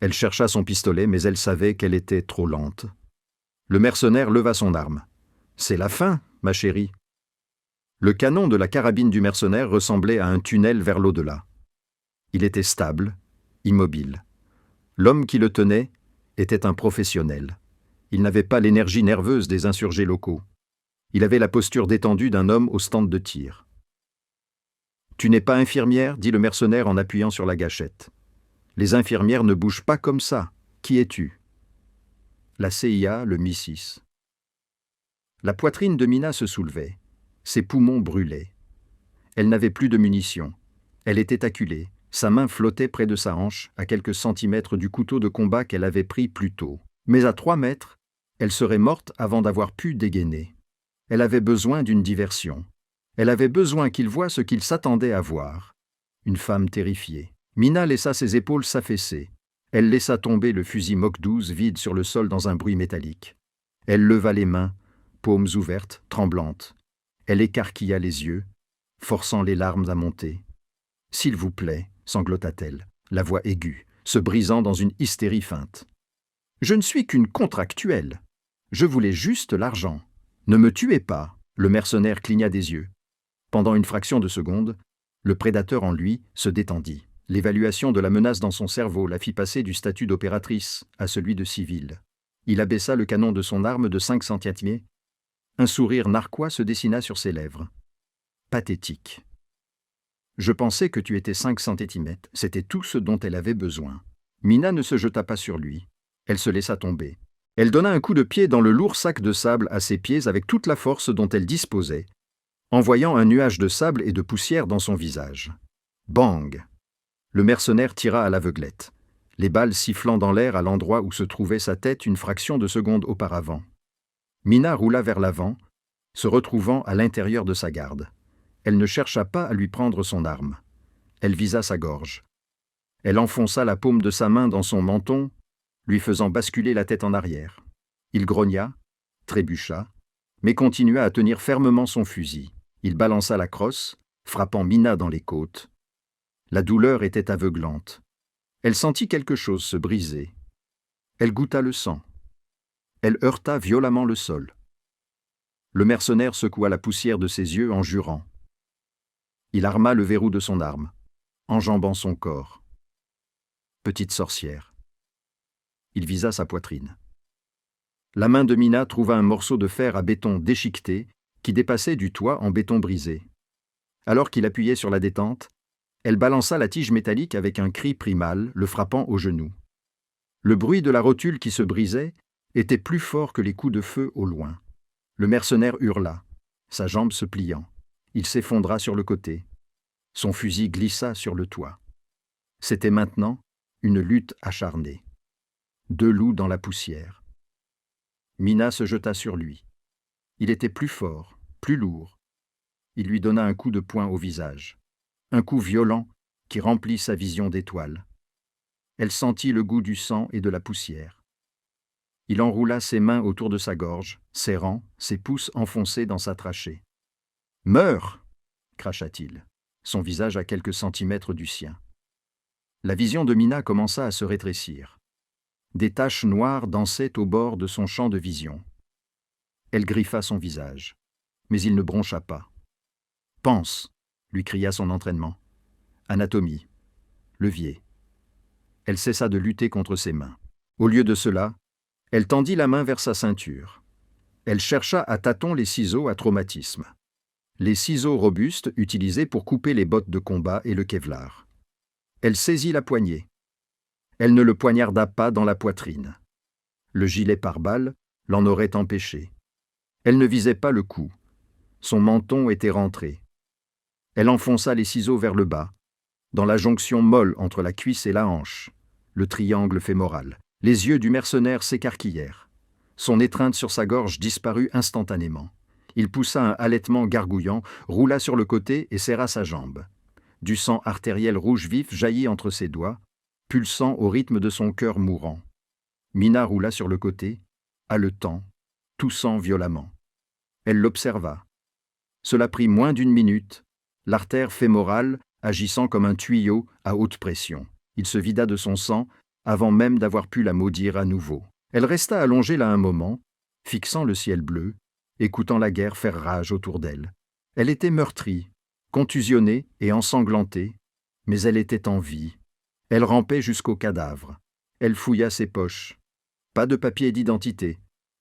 Elle chercha son pistolet, mais elle savait qu'elle était trop lente. Le mercenaire leva son arme. « C'est la fin, ma chérie. » Le canon de la carabine du mercenaire ressemblait à un tunnel vers l'au-delà. Il était stable, immobile. L'homme qui le tenait était un professionnel. Il n'avait pas l'énergie nerveuse des insurgés locaux. Il avait la posture détendue d'un homme au stand de tir. « Tu n'es pas infirmière » dit le mercenaire en appuyant sur la gâchette. « Les infirmières ne bougent pas comme ça. Qui es-tu » ? La CIA, le Mi-6. La poitrine de Mina se soulevait. Ses poumons brûlaient. Elle n'avait plus de munitions. Elle était acculée. Sa main flottait près de sa hanche, à quelques centimètres du couteau de combat qu'elle avait pris plus tôt. Mais à 3 mètres, elle serait morte avant d'avoir pu dégainer. Elle avait besoin d'une diversion. Elle avait besoin qu'il voie ce qu'il s'attendait à voir. Une femme terrifiée. Mina laissa ses épaules s'affaisser. Elle laissa tomber le fusil Moc 12 vide sur le sol dans un bruit métallique. Elle leva les mains, paumes ouvertes, tremblantes. Elle écarquilla les yeux, forçant les larmes à monter. « S'il vous plaît » sanglota-t-elle, la voix aiguë, se brisant dans une hystérie feinte. « Je ne suis qu'une contractuelle. Je voulais juste l'argent. Ne me tuez pas !» Le mercenaire cligna des yeux. Pendant une fraction de seconde, le prédateur en lui se détendit. L'évaluation de la menace dans son cerveau la fit passer du statut d'opératrice à celui de civile. Il abaissa le canon de son arme de 5 centièmes. Un sourire narquois se dessina sur ses lèvres. Pathétique. Je pensais que tu étais 5 centimètres. C'était tout ce dont elle avait besoin. Mina ne se jeta pas sur lui. Elle se laissa tomber. Elle donna un coup de pied dans le lourd sac de sable à ses pieds avec toute la force dont elle disposait, envoyant un nuage de sable et de poussière dans son visage. Bang! Le mercenaire tira à l'aveuglette, les balles sifflant dans l'air à l'endroit où se trouvait sa tête une fraction de seconde auparavant. Mina roula vers l'avant, se retrouvant à l'intérieur de sa garde. Elle ne chercha pas à lui prendre son arme. Elle visa sa gorge. Elle enfonça la paume de sa main dans son menton, lui faisant basculer la tête en arrière. Il grogna, trébucha, mais continua à tenir fermement son fusil. Il balança la crosse, frappant Mina dans les côtes. La douleur était aveuglante. Elle sentit quelque chose se briser. Elle goûta le sang. Elle heurta violemment le sol. Le mercenaire secoua la poussière de ses yeux en jurant. Il arma le verrou de son arme, enjambant son corps. Petite sorcière. Il visa sa poitrine. La main de Mina trouva un morceau de fer à béton déchiqueté qui dépassait du toit en béton brisé. Alors qu'il appuyait sur la détente, elle balança la tige métallique avec un cri primal, le frappant au genou. Le bruit de la rotule qui se brisait était plus fort que les coups de feu au loin. Le mercenaire hurla, sa jambe se pliant. Il s'effondra sur le côté. Son fusil glissa sur le toit. C'était maintenant une lutte acharnée. 2 loups dans la poussière. Mina se jeta sur lui. Il était plus fort, plus lourd. Il lui donna un coup de poing au visage. Un coup violent qui remplit sa vision d'étoiles. Elle sentit le goût du sang et de la poussière. Il enroula ses mains autour de sa gorge, serrant, ses pouces enfoncés dans sa trachée. « Meurs !» cracha-t-il, son visage à quelques centimètres du sien. La vision de Mina commença à se rétrécir. Des taches noires dansaient au bord de son champ de vision. Elle griffa son visage, mais il ne broncha pas. « Pense !» lui cria son entraînement. « Anatomie. Levier. » Elle cessa de lutter contre ses mains. Au lieu de cela, elle tendit la main vers sa ceinture. Elle chercha à tâtons les ciseaux à traumatisme. Les ciseaux robustes utilisés pour couper les bottes de combat et le kevlar. Elle saisit la poignée. Elle ne le poignarda pas dans la poitrine. Le gilet pare-balles l'en aurait empêché. Elle ne visait pas le cou. Son menton était rentré. Elle enfonça les ciseaux vers le bas, dans la jonction molle entre la cuisse et la hanche, le triangle fémoral. Les yeux du mercenaire s'écarquillèrent. Son étreinte sur sa gorge disparut instantanément. Il poussa un halètement gargouillant, roula sur le côté et serra sa jambe. Du sang artériel rouge vif jaillit entre ses doigts, pulsant au rythme de son cœur mourant. Mina roula sur le côté, haletant, toussant violemment. Elle l'observa. Cela prit moins d'1 minute, l'artère fémorale agissant comme un tuyau à haute pression. Il se vida de son sang avant même d'avoir pu la maudire à nouveau. Elle resta allongée là un moment, fixant le ciel bleu, écoutant la guerre faire rage autour d'elle. Elle était meurtrie, contusionnée et ensanglantée, mais elle était en vie. Elle rampait jusqu'au cadavre. Elle fouilla ses poches. Pas de papier d'identité,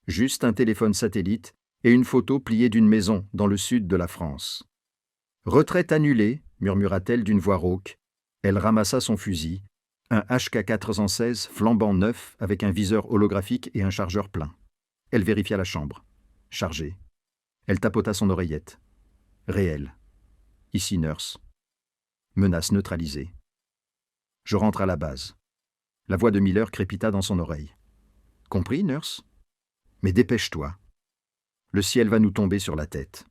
juste un téléphone satellite et une photo pliée d'une maison dans le sud de la France. « Retraite annulée », murmura-t-elle d'une voix rauque. Elle ramassa son fusil, un HK-416 flambant neuf avec un viseur holographique et un chargeur plein. Elle vérifia la chambre. Chargée. Elle tapota son oreillette. Réel. Ici, nurse. Menace neutralisée. Je rentre à la base. La voix de Miller crépita dans son oreille. Compris, nurse? Mais dépêche-toi. Le ciel va nous tomber sur la tête.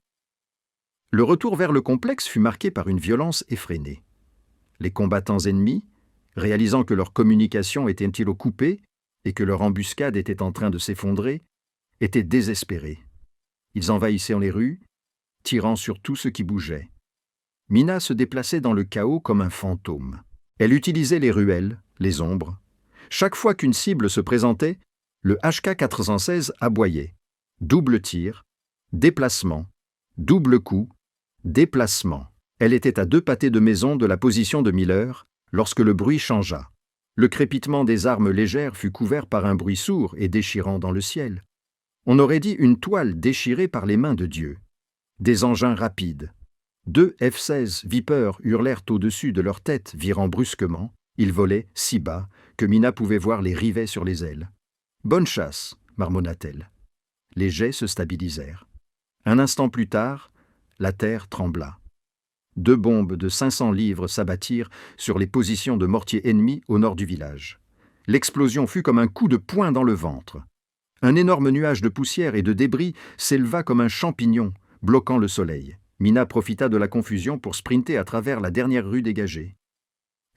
Le retour vers le complexe fut marqué par une violence effrénée. Les combattants ennemis, réalisant que leur communication était îlot coupée et que leur embuscade était en train de s'effondrer, étaient désespérés. Ils envahissaient les rues, tirant sur tout ce qui bougeait. Mina se déplaçait dans le chaos comme un fantôme. Elle utilisait les ruelles, les ombres. Chaque fois qu'une cible se présentait, le HK-416 aboyait. Double tir, déplacement, double coup, déplacement. Elle était à 2 pâtés de maison de la position de Miller lorsque le bruit changea. Le crépitement des armes légères fut couvert par un bruit sourd et déchirant dans le ciel. On aurait dit une toile déchirée par les mains de Dieu. Des engins rapides. 2 F-16 Viper hurlèrent au-dessus de leur tête, virant brusquement. Ils volaient si bas que Mina pouvait voir les rivets sur les ailes. « Bonne chasse !» marmonna-t-elle. Les jets se stabilisèrent. Un instant plus tard, la terre trembla. 2 bombes de 500 livres s'abattirent sur les positions de mortiers ennemis au nord du village. L'explosion fut comme un coup de poing dans le ventre. Un énorme nuage de poussière et de débris s'éleva comme un champignon, bloquant le soleil. Mina profita de la confusion pour sprinter à travers la dernière rue dégagée.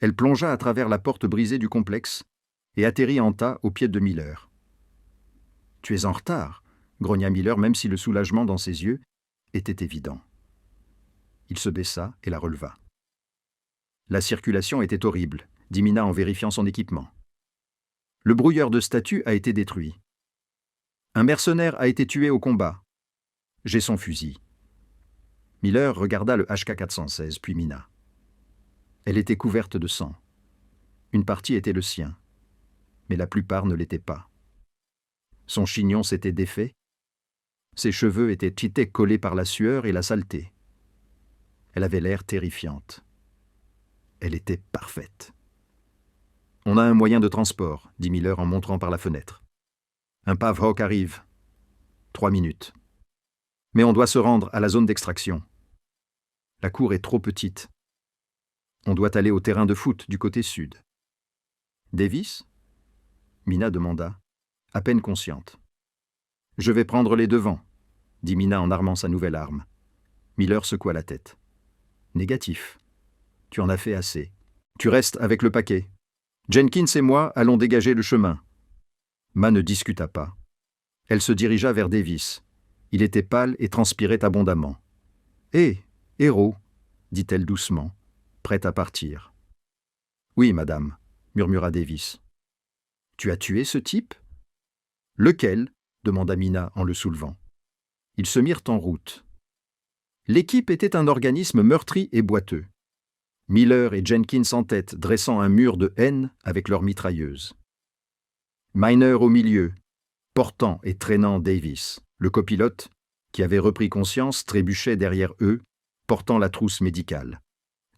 Elle plongea à travers la porte brisée du complexe et atterrit en tas au pied de Miller. « Tu es en retard », grogna Miller, même si le soulagement dans ses yeux était évident. Il se baissa et la releva. « La circulation était horrible », dit Mina en vérifiant son équipement. « Le brouilleur de statut a été détruit. Un mercenaire a été tué au combat. J'ai son fusil. » Miller regarda le HK-416, puis Mina. Elle était couverte de sang. Une partie était le sien, mais la plupart ne l'étaient pas. Son chignon s'était défait. Ses cheveux étaient collés par la sueur et la saleté. Elle avait l'air terrifiante. Elle était parfaite. « On a un moyen de transport, » dit Miller en montrant par la fenêtre. « Un Pavhawk arrive. 3 minutes. Mais on doit se rendre à la zone d'extraction. » La cour est trop petite. On doit aller au terrain de foot du côté sud. Davis ? Mina demanda, à peine consciente. Je vais prendre les devants, dit Mina en armant sa nouvelle arme. Miller secoua la tête. Négatif. Tu en as fait assez. Tu restes avec le paquet. Jenkins et moi allons dégager le chemin. Ma ne discuta pas. Elle se dirigea vers Davis. Il était pâle et transpirait abondamment. « Hé, héros !» dit-elle doucement, prête à partir. « Oui, madame, » murmura Davis. « Tu as tué ce type ?»« Lequel ?» demanda Mina en le soulevant. Ils se mirent en route. L'équipe était un organisme meurtri et boiteux. Miller et Jenkins en tête, dressant un mur de haine avec leurs mitrailleuses. Miner au milieu, portant et traînant Davis. Le copilote, qui avait repris conscience, trébuchait derrière eux, portant la trousse médicale.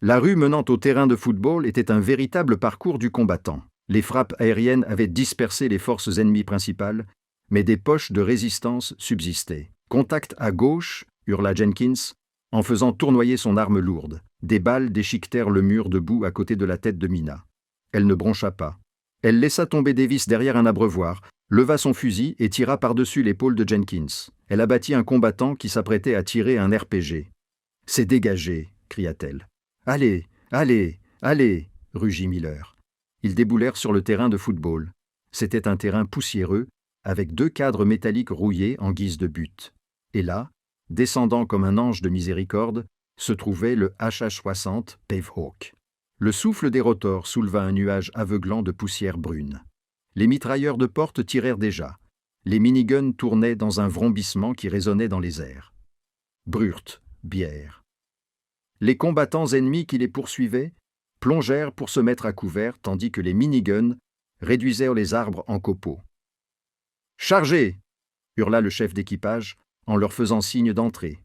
La rue menant au terrain de football était un véritable parcours du combattant. Les frappes aériennes avaient dispersé les forces ennemies principales, mais des poches de résistance subsistaient. « Contact à gauche !» hurla Jenkins, en faisant tournoyer son arme lourde. Des balles déchiquetèrent le mur debout à côté de la tête de Mina. Elle ne broncha pas. Elle laissa tomber Davis derrière un abreuvoir, leva son fusil et tira par-dessus l'épaule de Jenkins. Elle abattit un combattant qui s'apprêtait à tirer un RPG. « C'est dégagé !» cria-t-elle. « Allez, allez, allez !» rugit Miller. Ils déboulèrent sur le terrain de football. C'était un terrain poussiéreux, avec 2 cadres métalliques rouillés en guise de but. Et là, descendant comme un ange de miséricorde, se trouvait le HH-60 Pavehawk. Le souffle des rotors souleva un nuage aveuglant de poussière brune. Les mitrailleurs de porte tirèrent déjà. Les miniguns tournaient dans un vrombissement qui résonnait dans les airs. Brurt, bière. Les combattants ennemis qui les poursuivaient plongèrent pour se mettre à couvert tandis que les miniguns réduisaient les arbres en copeaux. « Chargez !» hurla le chef d'équipage en leur faisant signe d'entrer.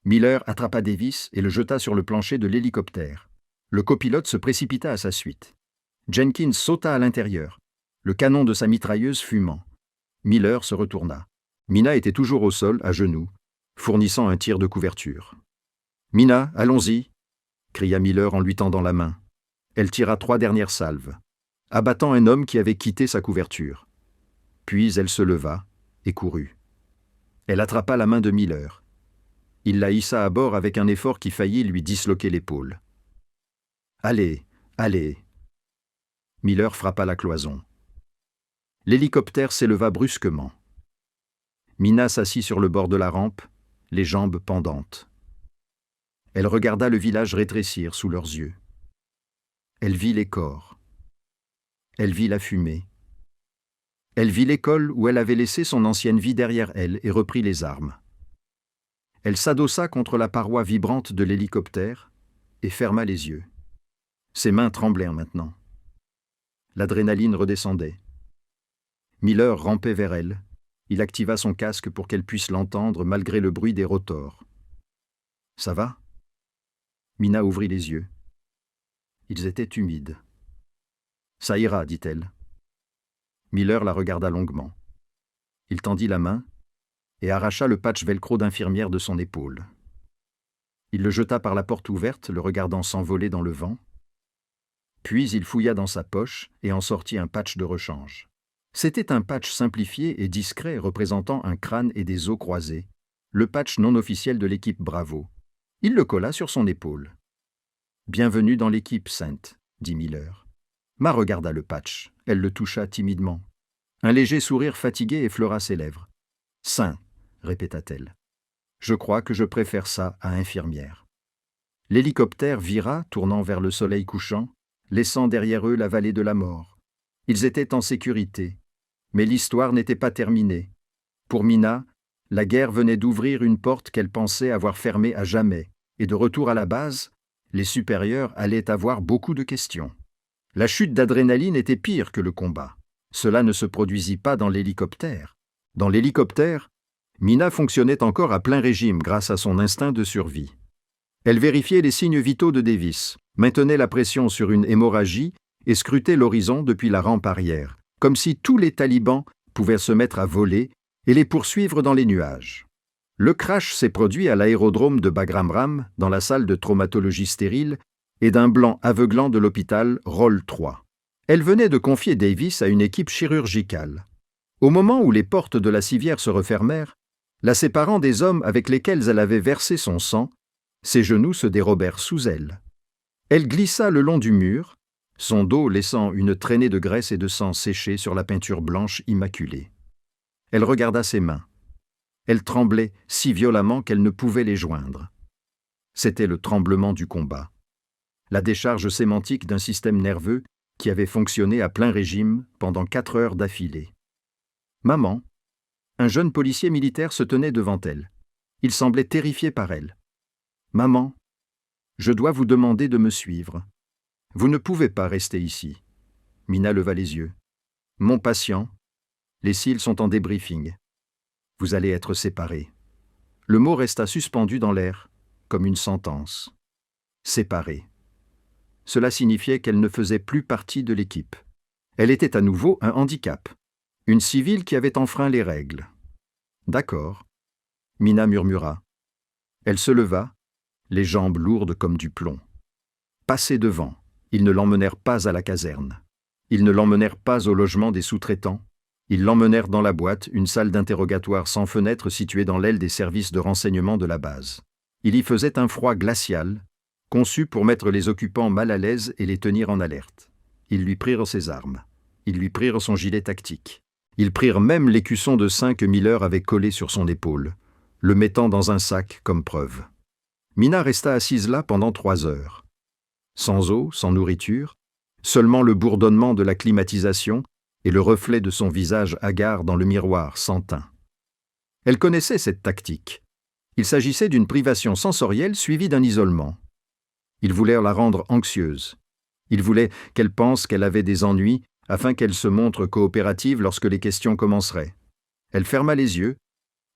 Miller attrapa Davis et le jeta sur le plancher de l'hélicoptère. Le copilote se précipita à sa suite. Jenkins sauta à l'intérieur, le canon de sa mitrailleuse fumant. Miller se retourna. Mina était toujours au sol, à genoux, fournissant un tir de couverture. « Mina, allons-y !» cria Miller en lui tendant la main. Elle tira 3 dernières salves, abattant un homme qui avait quitté sa couverture. Puis elle se leva et courut. Elle attrapa la main de Miller. Il la hissa à bord avec un effort qui faillit lui disloquer l'épaule. « Allez, allez !» Miller frappa la cloison. L'hélicoptère s'éleva brusquement. Mina s'assit sur le bord de la rampe, les jambes pendantes. Elle regarda le village rétrécir sous leurs yeux. Elle vit les corps. Elle vit la fumée. Elle vit l'école où elle avait laissé son ancienne vie derrière elle et repris les armes. Elle s'adossa contre la paroi vibrante de l'hélicoptère et ferma les yeux. Ses mains tremblèrent maintenant. L'adrénaline redescendait. Miller rampait vers elle. Il activa son casque pour qu'elle puisse l'entendre malgré le bruit des rotors. « Ça va ?» Mina ouvrit les yeux. Ils étaient humides. « Ça ira, dit-elle. » Miller la regarda longuement. Il tendit la main et arracha le patch velcro d'infirmière de son épaule. Il le jeta par la porte ouverte, le regardant s'envoler dans le vent. Puis il fouilla dans sa poche et en sortit un patch de rechange. C'était un patch simplifié et discret représentant un crâne et des os croisés, le patch non officiel de l'équipe Bravo. Il le colla sur son épaule. « Bienvenue dans l'équipe, Sainte », dit Miller. Ma regarda le patch. Elle le toucha timidement. Un léger sourire fatigué effleura ses lèvres. « Saint », répéta-t-elle. « Je crois que je préfère ça à infirmière. » L'hélicoptère vira, tournant vers le soleil couchant, laissant derrière eux la vallée de la mort. Ils étaient en sécurité, mais l'histoire n'était pas terminée. Pour Mina, la guerre venait d'ouvrir une porte qu'elle pensait avoir fermée à jamais, et de retour à la base, les supérieurs allaient avoir beaucoup de questions. La chute d'adrénaline était pire que le combat. Cela ne se produisit pas dans l'hélicoptère. Dans l'hélicoptère, Mina fonctionnait encore à plein régime grâce à son instinct de survie. Elle vérifiait les signes vitaux de Davis, maintenait la pression sur une hémorragie et scrutait l'horizon depuis la rampe arrière, comme si tous les talibans pouvaient se mettre à voler et les poursuivre dans les nuages. Le crash s'est produit à l'aérodrome de Bagramram, dans la salle de traumatologie stérile, et d'un blanc aveuglant de l'hôpital Roll 3. Elle venait de confier Davis à une équipe chirurgicale. Au moment où les portes de la civière se refermèrent, la séparant des hommes avec lesquels elle avait versé son sang, ses genoux se dérobèrent sous elle. Elle glissa le long du mur, son dos laissant une traînée de graisse et de sang séché sur la peinture blanche immaculée. Elle regarda ses mains. Elles tremblaient si violemment qu'elle ne pouvait les joindre. C'était le tremblement du combat, la décharge sémantique d'un système nerveux qui avait fonctionné à plein régime pendant 4 heures d'affilée. Maman, un jeune policier militaire se tenait devant elle. Il semblait terrifié par elle. Maman, je dois vous demander de me suivre. Vous ne pouvez pas rester ici. Mina leva les yeux. Mon patient, les cils sont en débriefing. Vous allez être séparés. Le mot resta suspendu dans l'air, comme une sentence. Séparés. Cela signifiait qu'elle ne faisait plus partie de l'équipe. Elle était à nouveau un handicap. Une civile qui avait enfreint les règles. D'accord. Mina murmura. Elle se leva, les jambes lourdes comme du plomb. Passez devant. Ils ne l'emmenèrent pas à la caserne. Ils ne l'emmenèrent pas au logement des sous-traitants. Ils l'emmenèrent dans la boîte, une salle d'interrogatoire sans fenêtre située dans l'aile des services de renseignement de la base. Il y faisait un froid glacial, conçu pour mettre les occupants mal à l'aise et les tenir en alerte. Ils lui prirent ses armes. Ils lui prirent son gilet tactique. Ils prirent même l'écusson de sein que Miller avait collé sur son épaule, le mettant dans un sac comme preuve. Mina resta assise là pendant 3 heures. Sans eau, sans nourriture, seulement le bourdonnement de la climatisation et le reflet de son visage hagard dans le miroir sans teint. Elle connaissait cette tactique. Il s'agissait d'une privation sensorielle suivie d'un isolement. Ils voulèrent la rendre anxieuse. Ils voulaient qu'elle pense qu'elle avait des ennuis afin qu'elle se montre coopérative lorsque les questions commenceraient. Elle ferma les yeux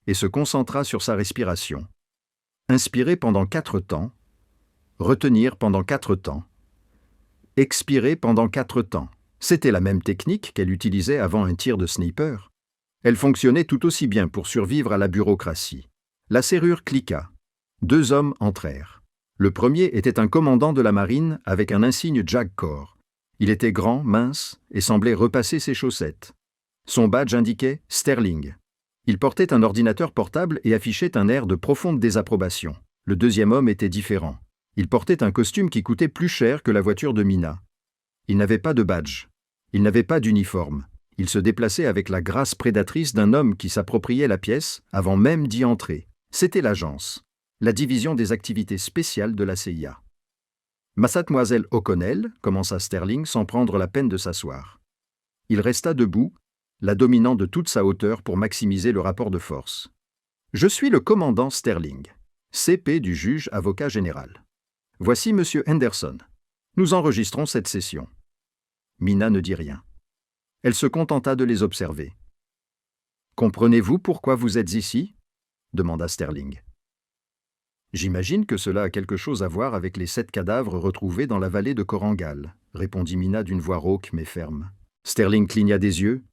et se concentra sur sa respiration. Inspirer pendant 4 temps, retenir pendant 4 temps, expirer pendant 4 temps. C'était la même technique qu'elle utilisait avant un tir de sniper. Elle fonctionnait tout aussi bien pour survivre à la bureaucratie. La serrure cliqua. 2 hommes entrèrent. Le premier était un commandant de la marine avec un insigne JAG Corps. Il était grand, mince et semblait repasser ses chaussettes. Son badge indiquait « Sterling ». Il portait un ordinateur portable et affichait un air de profonde désapprobation. Le deuxième homme était différent. Il portait un costume qui coûtait plus cher que la voiture de Mina. Il n'avait pas de badge. Il n'avait pas d'uniforme. Il se déplaçait avec la grâce prédatrice d'un homme qui s'appropriait la pièce avant même d'y entrer. C'était l'agence, la division des activités spéciales de la CIA. Mademoiselle O'Connell, commença Sterling sans prendre la peine de s'asseoir. Il resta debout, la dominant de toute sa hauteur pour maximiser le rapport de force. « Je suis le commandant Sterling, CP du juge avocat général. Voici M. Henderson. Nous enregistrons cette session. » Mina ne dit rien. Elle se contenta de les observer. « Comprenez-vous pourquoi vous êtes ici ?» demanda Sterling. « J'imagine que cela a quelque chose à voir avec les 7 cadavres retrouvés dans la vallée de Korangal, » répondit Mina d'une voix rauque mais ferme. Sterling cligna des yeux,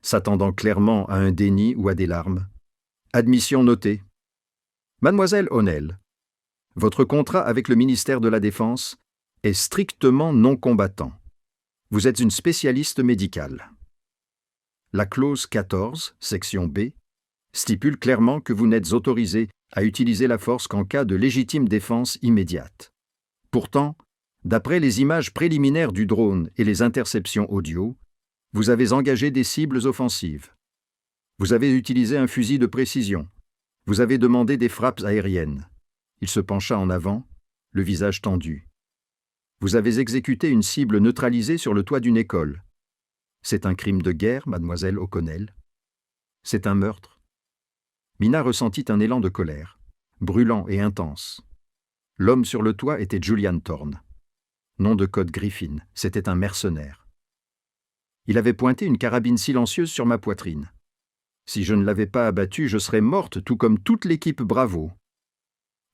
s'attendant clairement à un déni ou à des larmes. « Admission notée. Mademoiselle O'Neill, votre contrat avec le ministère de la Défense est strictement non combattant. Vous êtes une spécialiste médicale. La clause 14, section B, stipule clairement que vous n'êtes autorisé à utiliser la force qu'en cas de légitime défense immédiate. Pourtant, d'après les images préliminaires du drone et les interceptions audio, vous avez engagé des cibles offensives. Vous avez utilisé un fusil de précision. Vous avez demandé des frappes aériennes. Il se pencha en avant, le visage tendu. Vous avez exécuté une cible neutralisée sur le toit d'une école. C'est un crime de guerre, mademoiselle O'Connell. C'est un meurtre. Mina ressentit un élan de colère, brûlant et intense. L'homme sur le toit était Julian Thorne. Nom de code Griffin, c'était un mercenaire. Il avait pointé une carabine silencieuse sur ma poitrine. Si je ne l'avais pas abattu, je serais morte, tout comme toute l'équipe Bravo.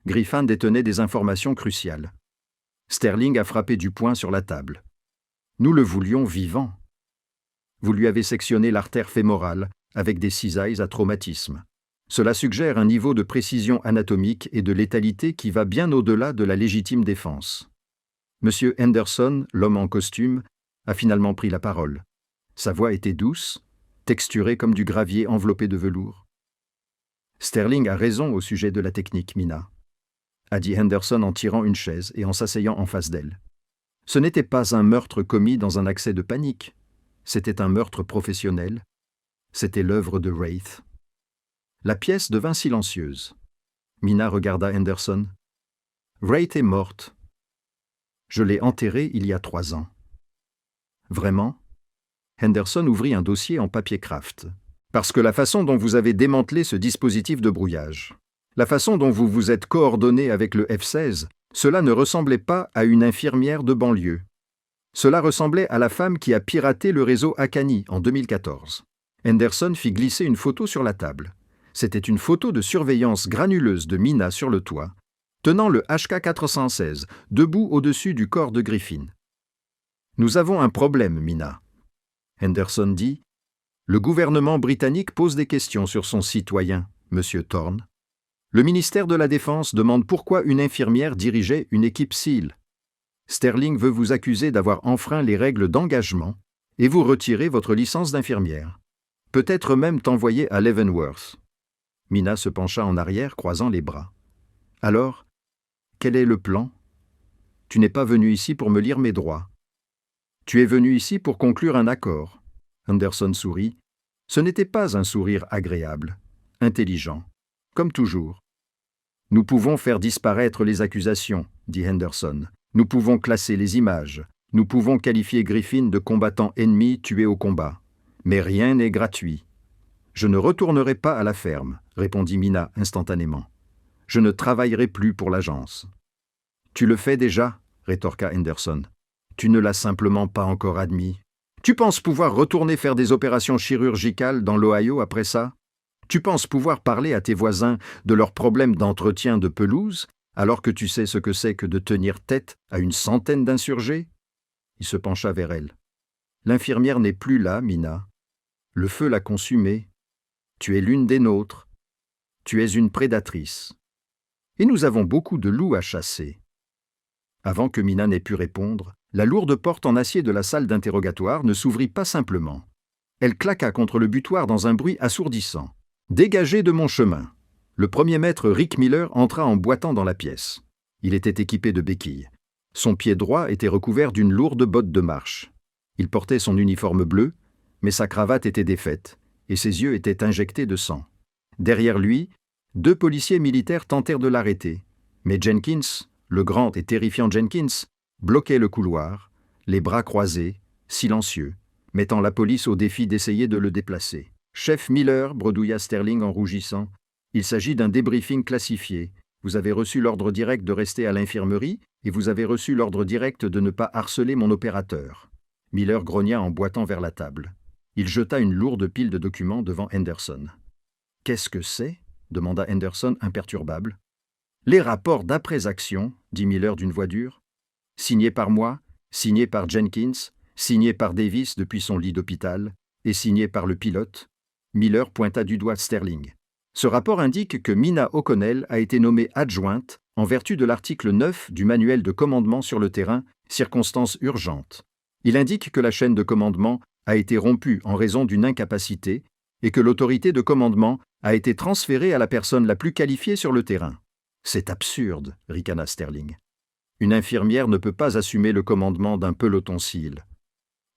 Griffin détenait des informations cruciales. Sterling a frappé du poing sur la table. Nous le voulions vivant. Vous lui avez sectionné l'artère fémorale avec des cisailles à traumatisme. Cela suggère un niveau de précision anatomique et de létalité qui va bien au-delà de la légitime défense. M. Henderson, l'homme en costume, a finalement pris la parole. Sa voix était douce, texturée comme du gravier enveloppé de velours. « Sterling a raison au sujet de la technique, Mina », a dit Henderson en tirant une chaise et en s'asseyant en face d'elle. Ce n'était pas un meurtre commis dans un accès de panique. C'était un meurtre professionnel. C'était l'œuvre de Wraith. La pièce devint silencieuse. Mina regarda Henderson. « Wraith est morte. Je l'ai enterrée il y a 3 ans. » « Vraiment ?» Henderson ouvrit un dossier en papier craft. « Parce que la façon dont vous avez démantelé ce dispositif de brouillage, la façon dont vous vous êtes coordonné avec le F-16, cela ne ressemblait pas à une infirmière de banlieue. Cela ressemblait à la femme qui a piraté le réseau Akani en 2014. » Henderson fit glisser une photo sur la table. C'était une photo de surveillance granuleuse de Mina sur le toit, tenant le HK-416, debout au-dessus du corps de Griffin. « Nous avons un problème, Mina. » Henderson dit. « Le gouvernement britannique pose des questions sur son citoyen, M. Thorne. Le ministère de la Défense demande pourquoi une infirmière dirigeait une équipe SEAL. Sterling veut vous accuser d'avoir enfreint les règles d'engagement et vous retirer votre licence d'infirmière. Peut-être même t'envoyer à Leavenworth. » Mina se pencha en arrière, croisant les bras. « Alors, quel est le plan ? Tu n'es pas venu ici pour me lire mes droits. Tu es venu ici pour conclure un accord. » Henderson sourit. Ce n'était pas un sourire agréable, intelligent, comme toujours. « Nous pouvons faire disparaître les accusations, » dit Henderson. « Nous pouvons classer les images. Nous pouvons qualifier Griffin de combattant ennemi tué au combat. Mais rien n'est gratuit. »« Je ne retournerai pas à la ferme, » répondit Mina instantanément. « Je ne travaillerai plus pour l'agence. »« Tu le fais déjà, » rétorqua Henderson. « Tu ne l'as simplement pas encore admis. Tu penses pouvoir retourner faire des opérations chirurgicales dans l'Ohio après ça ? Tu penses pouvoir parler à tes voisins de leurs problèmes d'entretien de pelouse, alors que tu sais ce que c'est que de tenir tête à une centaine d'insurgés ?» Il se pencha vers elle. « L'infirmière n'est plus là, Mina. Le feu l'a consumée. Tu es l'une des nôtres. Tu es une prédatrice. Et nous avons beaucoup de loups à chasser. » Avant que Mina n'ait pu répondre, la lourde porte en acier de la salle d'interrogatoire ne s'ouvrit pas simplement. Elle claqua contre le butoir dans un bruit assourdissant. « Dégagez de mon chemin !» Le premier maître Rick Miller entra en boitant dans la pièce. Il était équipé de béquilles. Son pied droit était recouvert d'une lourde botte de marche. Il portait son uniforme bleu, mais sa cravate était défaite, et ses yeux étaient injectés de sang. Derrière lui, 2 policiers militaires tentèrent de l'arrêter, mais Jenkins, le grand et terrifiant Jenkins, bloquait le couloir, les bras croisés, silencieux, mettant la police au défi d'essayer de le déplacer. « Chef Miller, » bredouilla Sterling en rougissant, « il s'agit d'un débriefing classifié. Vous avez reçu l'ordre direct de rester à l'infirmerie et vous avez reçu l'ordre direct de ne pas harceler mon opérateur. » Miller grogna en boitant vers la table. Il jeta une lourde pile de documents devant Henderson. « Qu'est-ce que c'est ?» demanda Henderson imperturbable. « Les rapports d'après-action, » dit Miller d'une voix dure. « Signés par moi, signés par Jenkins, signés par Davis depuis son lit d'hôpital et signés par le pilote. » Miller pointa du doigt Sterling. Ce rapport indique que Mina O'Connell a été nommée adjointe en vertu de l'article 9 du manuel de commandement sur le terrain, circonstances urgentes. Il indique que la chaîne de commandement a été rompue en raison d'une incapacité et que l'autorité de commandement a été transférée à la personne la plus qualifiée sur le terrain. « C'est absurde, » ricana Sterling. « Une infirmière ne peut pas assumer le commandement d'un peloton SEAL. »«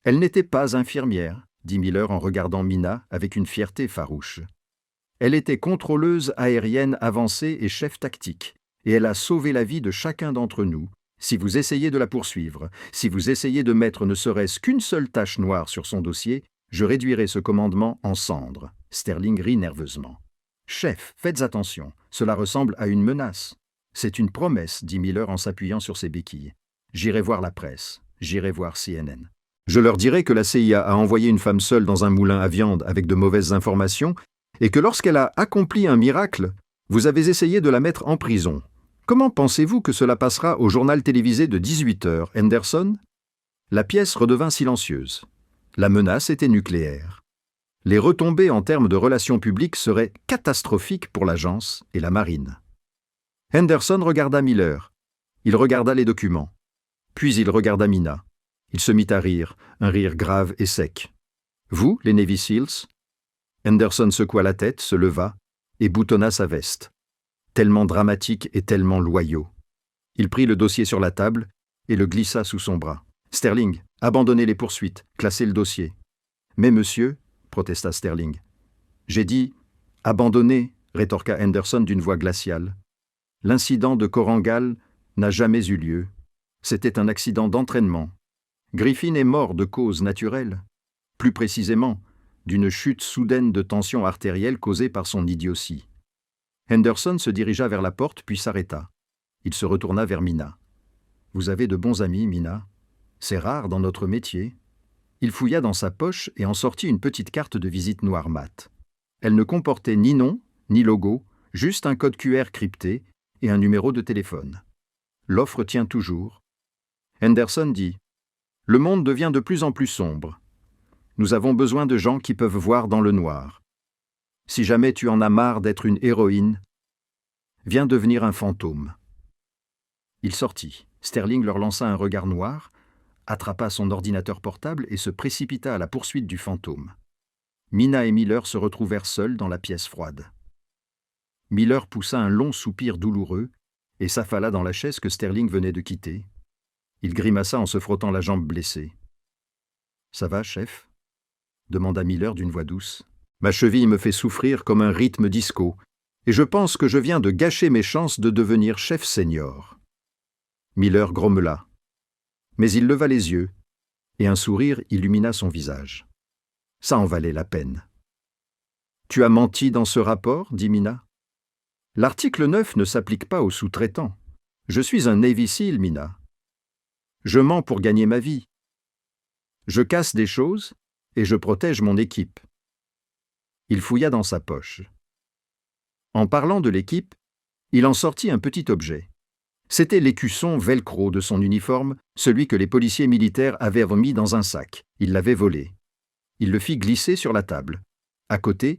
Elle n'était pas infirmière, » dit Miller en regardant Mina avec une fierté farouche. « Elle était contrôleuse aérienne avancée et chef tactique, et elle a sauvé la vie de chacun d'entre nous. Si vous essayez de la poursuivre, si vous essayez de mettre ne serait-ce qu'une seule tache noire sur son dossier, je réduirai ce commandement en cendres. » Sterling rit nerveusement. « Chef, faites attention, cela ressemble à une menace. »« C'est une promesse, » dit Miller en s'appuyant sur ses béquilles. « J'irai voir la presse, j'irai voir CNN. Je leur dirai que la CIA a envoyé une femme seule dans un moulin à viande avec de mauvaises informations et que lorsqu'elle a accompli un miracle, vous avez essayé de la mettre en prison. Comment pensez-vous que cela passera au journal télévisé de 18h, Henderson ?» La pièce redevint silencieuse. La menace était nucléaire. Les retombées en termes de relations publiques seraient catastrophiques pour l'agence et la marine. Henderson regarda Miller. Il regarda les documents. Puis il regarda Mina. Il se mit à rire, un rire grave et sec. « Vous, les Navy Seals ?» Henderson secoua la tête, se leva et boutonna sa veste. Tellement dramatique et tellement loyaux. Il prit le dossier sur la table et le glissa sous son bras. « Sterling, abandonnez les poursuites, classez le dossier. »« Mais monsieur, » protesta Sterling. « J'ai dit « abandonnez », rétorqua Henderson d'une voix glaciale. « L'incident de Korangal n'a jamais eu lieu. C'était un accident d'entraînement. Griffin est mort de cause naturelle. Plus précisément, d'une chute soudaine de tension artérielle causée par son idiotie. » Henderson se dirigea vers la porte puis s'arrêta. Il se retourna vers Mina. « Vous avez de bons amis, Mina. C'est rare dans notre métier. » Il fouilla dans sa poche et en sortit une petite carte de visite noire mat. Elle ne comportait ni nom, ni logo, juste un code QR crypté et un numéro de téléphone. L'offre tient toujours. Henderson dit « Le monde devient de plus en plus sombre. Nous avons besoin de gens qui peuvent voir dans le noir. Si jamais tu en as marre d'être une héroïne, viens devenir un fantôme. » Il sortit. Sterling leur lança un regard noir, attrapa son ordinateur portable et se précipita à la poursuite du fantôme. Mina et Miller se retrouvèrent seuls dans la pièce froide. Miller poussa un long soupir douloureux et s'affala dans la chaise que Sterling venait de quitter. Il grimaça en se frottant la jambe blessée. « Ça va, chef ?» demanda Miller d'une voix douce. « Ma cheville me fait souffrir comme un rythme disco, et je pense que je viens de gâcher mes chances de devenir chef senior. » Miller grommela. Mais il leva les yeux, et un sourire illumina son visage. Ça en valait la peine. « Tu as menti dans ce rapport ?» dit Mina. « L'article 9 ne s'applique pas aux sous-traitants. Je suis un Navy SEAL, Mina. Je mens pour gagner ma vie. Je casse des choses et je protège mon équipe. » Il fouilla dans sa poche. En parlant de l'équipe, il en sortit un petit objet. C'était l'écusson velcro de son uniforme, celui que les policiers militaires avaient remis dans un sac. Il l'avait volé. Il le fit glisser sur la table. À côté,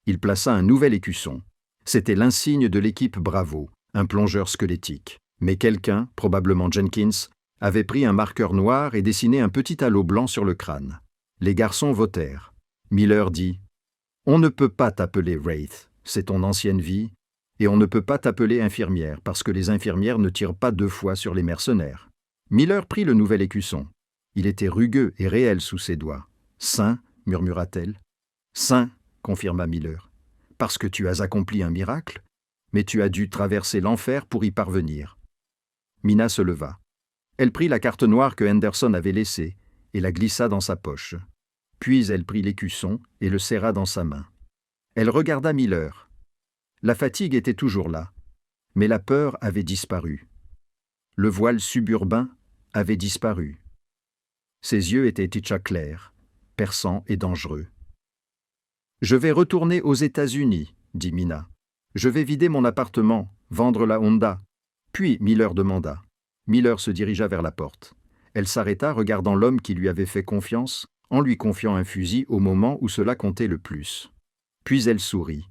il plaça un nouvel écusson. C'était l'insigne de l'équipe Bravo, un plongeur squelettique. Mais quelqu'un, probablement Jenkins, avait pris un marqueur noir et dessiné un petit halo blanc sur le crâne. Les garçons votèrent. Miller dit « On ne peut pas t'appeler Wraith, c'est ton ancienne vie. Et on ne peut pas t'appeler infirmière, parce que les infirmières ne tirent pas 2 fois sur les mercenaires. » Miller prit le nouvel écusson. Il était rugueux et réel sous ses doigts. « Saint, murmura-t-elle. « Saint, confirma Miller. Parce que tu as accompli un miracle, mais tu as dû traverser l'enfer pour y parvenir. » Mina se leva. Elle prit la carte noire que Henderson avait laissée et la glissa dans sa poche. Puis elle prit l'écusson et le serra dans sa main. Elle regarda Miller. La fatigue était toujours là, mais la peur avait disparu. Le voile suburbain avait disparu. Ses yeux étaient Itcha clairs, perçants et dangereux. « Je vais retourner aux États-Unis, » dit Mina. « Je vais vider mon appartement, vendre la Honda. » Puis Miller demanda. Miller se dirigea vers la porte. Elle s'arrêta, regardant l'homme qui lui avait fait confiance, en lui confiant un fusil au moment où cela comptait le plus. Puis elle sourit.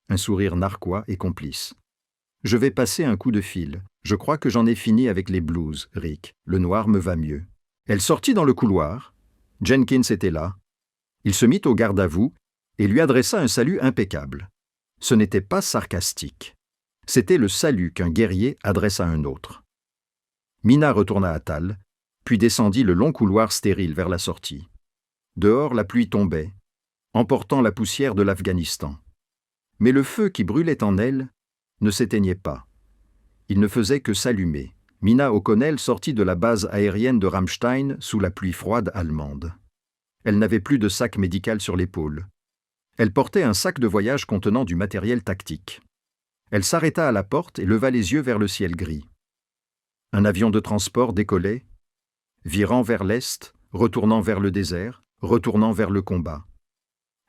Un sourire narquois et complice. « Je vais passer un coup de fil. Je crois que j'en ai fini avec les blues, Rick. Le noir me va mieux. » Elle sortit dans le couloir. Jenkins était là. Il se mit au garde-à-vous et lui adressa un salut impeccable. Ce n'était pas sarcastique. C'était le salut qu'un guerrier adresse à un autre. Mina retourna à Tal, puis descendit le long couloir stérile vers la sortie. Dehors, la pluie tombait, emportant la poussière de l'Afghanistan. Mais le feu qui brûlait en elle ne s'éteignait pas. Il ne faisait que s'allumer. Mina O'Connell sortit de la base aérienne de Ramstein sous la pluie froide allemande. Elle n'avait plus de sac médical sur l'épaule. Elle portait un sac de voyage contenant du matériel tactique. Elle s'arrêta à la porte et leva les yeux vers le ciel gris. Un avion de transport décollait, virant vers l'est, retournant vers le désert, retournant vers le combat.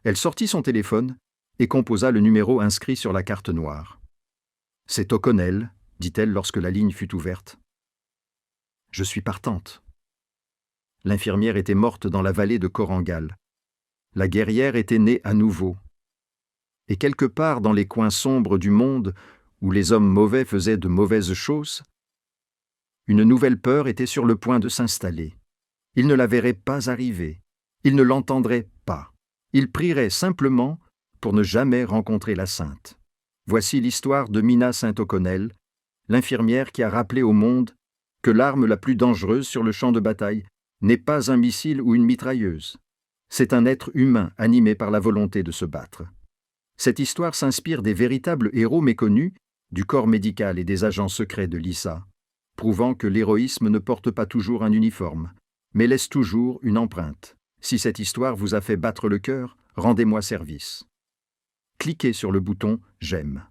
Elle sortit son téléphone et composa le numéro inscrit sur la carte noire. « C'est O'Connell, » dit-elle lorsque la ligne fut ouverte. « Je suis partante. » L'infirmière était morte dans la vallée de Korangal. La guerrière était née à nouveau. Et quelque part dans les coins sombres du monde, où les hommes mauvais faisaient de mauvaises choses, une nouvelle peur était sur le point de s'installer. Ils ne la verraient pas arriver. Ils ne l'entendraient pas. Ils prieraient simplement pour ne jamais rencontrer la sainte. Voici l'histoire de Mina Saint-O'Connell, l'infirmière qui a rappelé au monde que l'arme la plus dangereuse sur le champ de bataille n'est pas un missile ou une mitrailleuse. C'est un être humain animé par la volonté de se battre. Cette histoire s'inspire des véritables héros méconnus du corps médical et des agents secrets de l'ISA, prouvant que l'héroïsme ne porte pas toujours un uniforme, mais laisse toujours une empreinte. Si cette histoire vous a fait battre le cœur, rendez-moi service. Cliquez sur le bouton « J'aime ».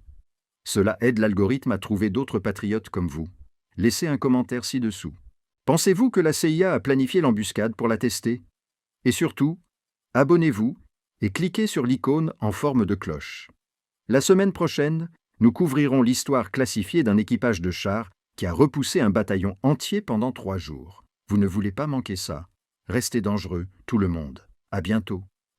Cela aide l'algorithme à trouver d'autres patriotes comme vous. Laissez un commentaire ci-dessous. Pensez-vous que la CIA a planifié l'embuscade pour la tester? Et surtout, abonnez-vous et cliquez sur l'icône en forme de cloche. La semaine prochaine, nous couvrirons l'histoire classifiée d'un équipage de chars qui a repoussé un bataillon entier pendant 3 jours. Vous ne voulez pas manquer ça. Restez dangereux, tout le monde. À bientôt.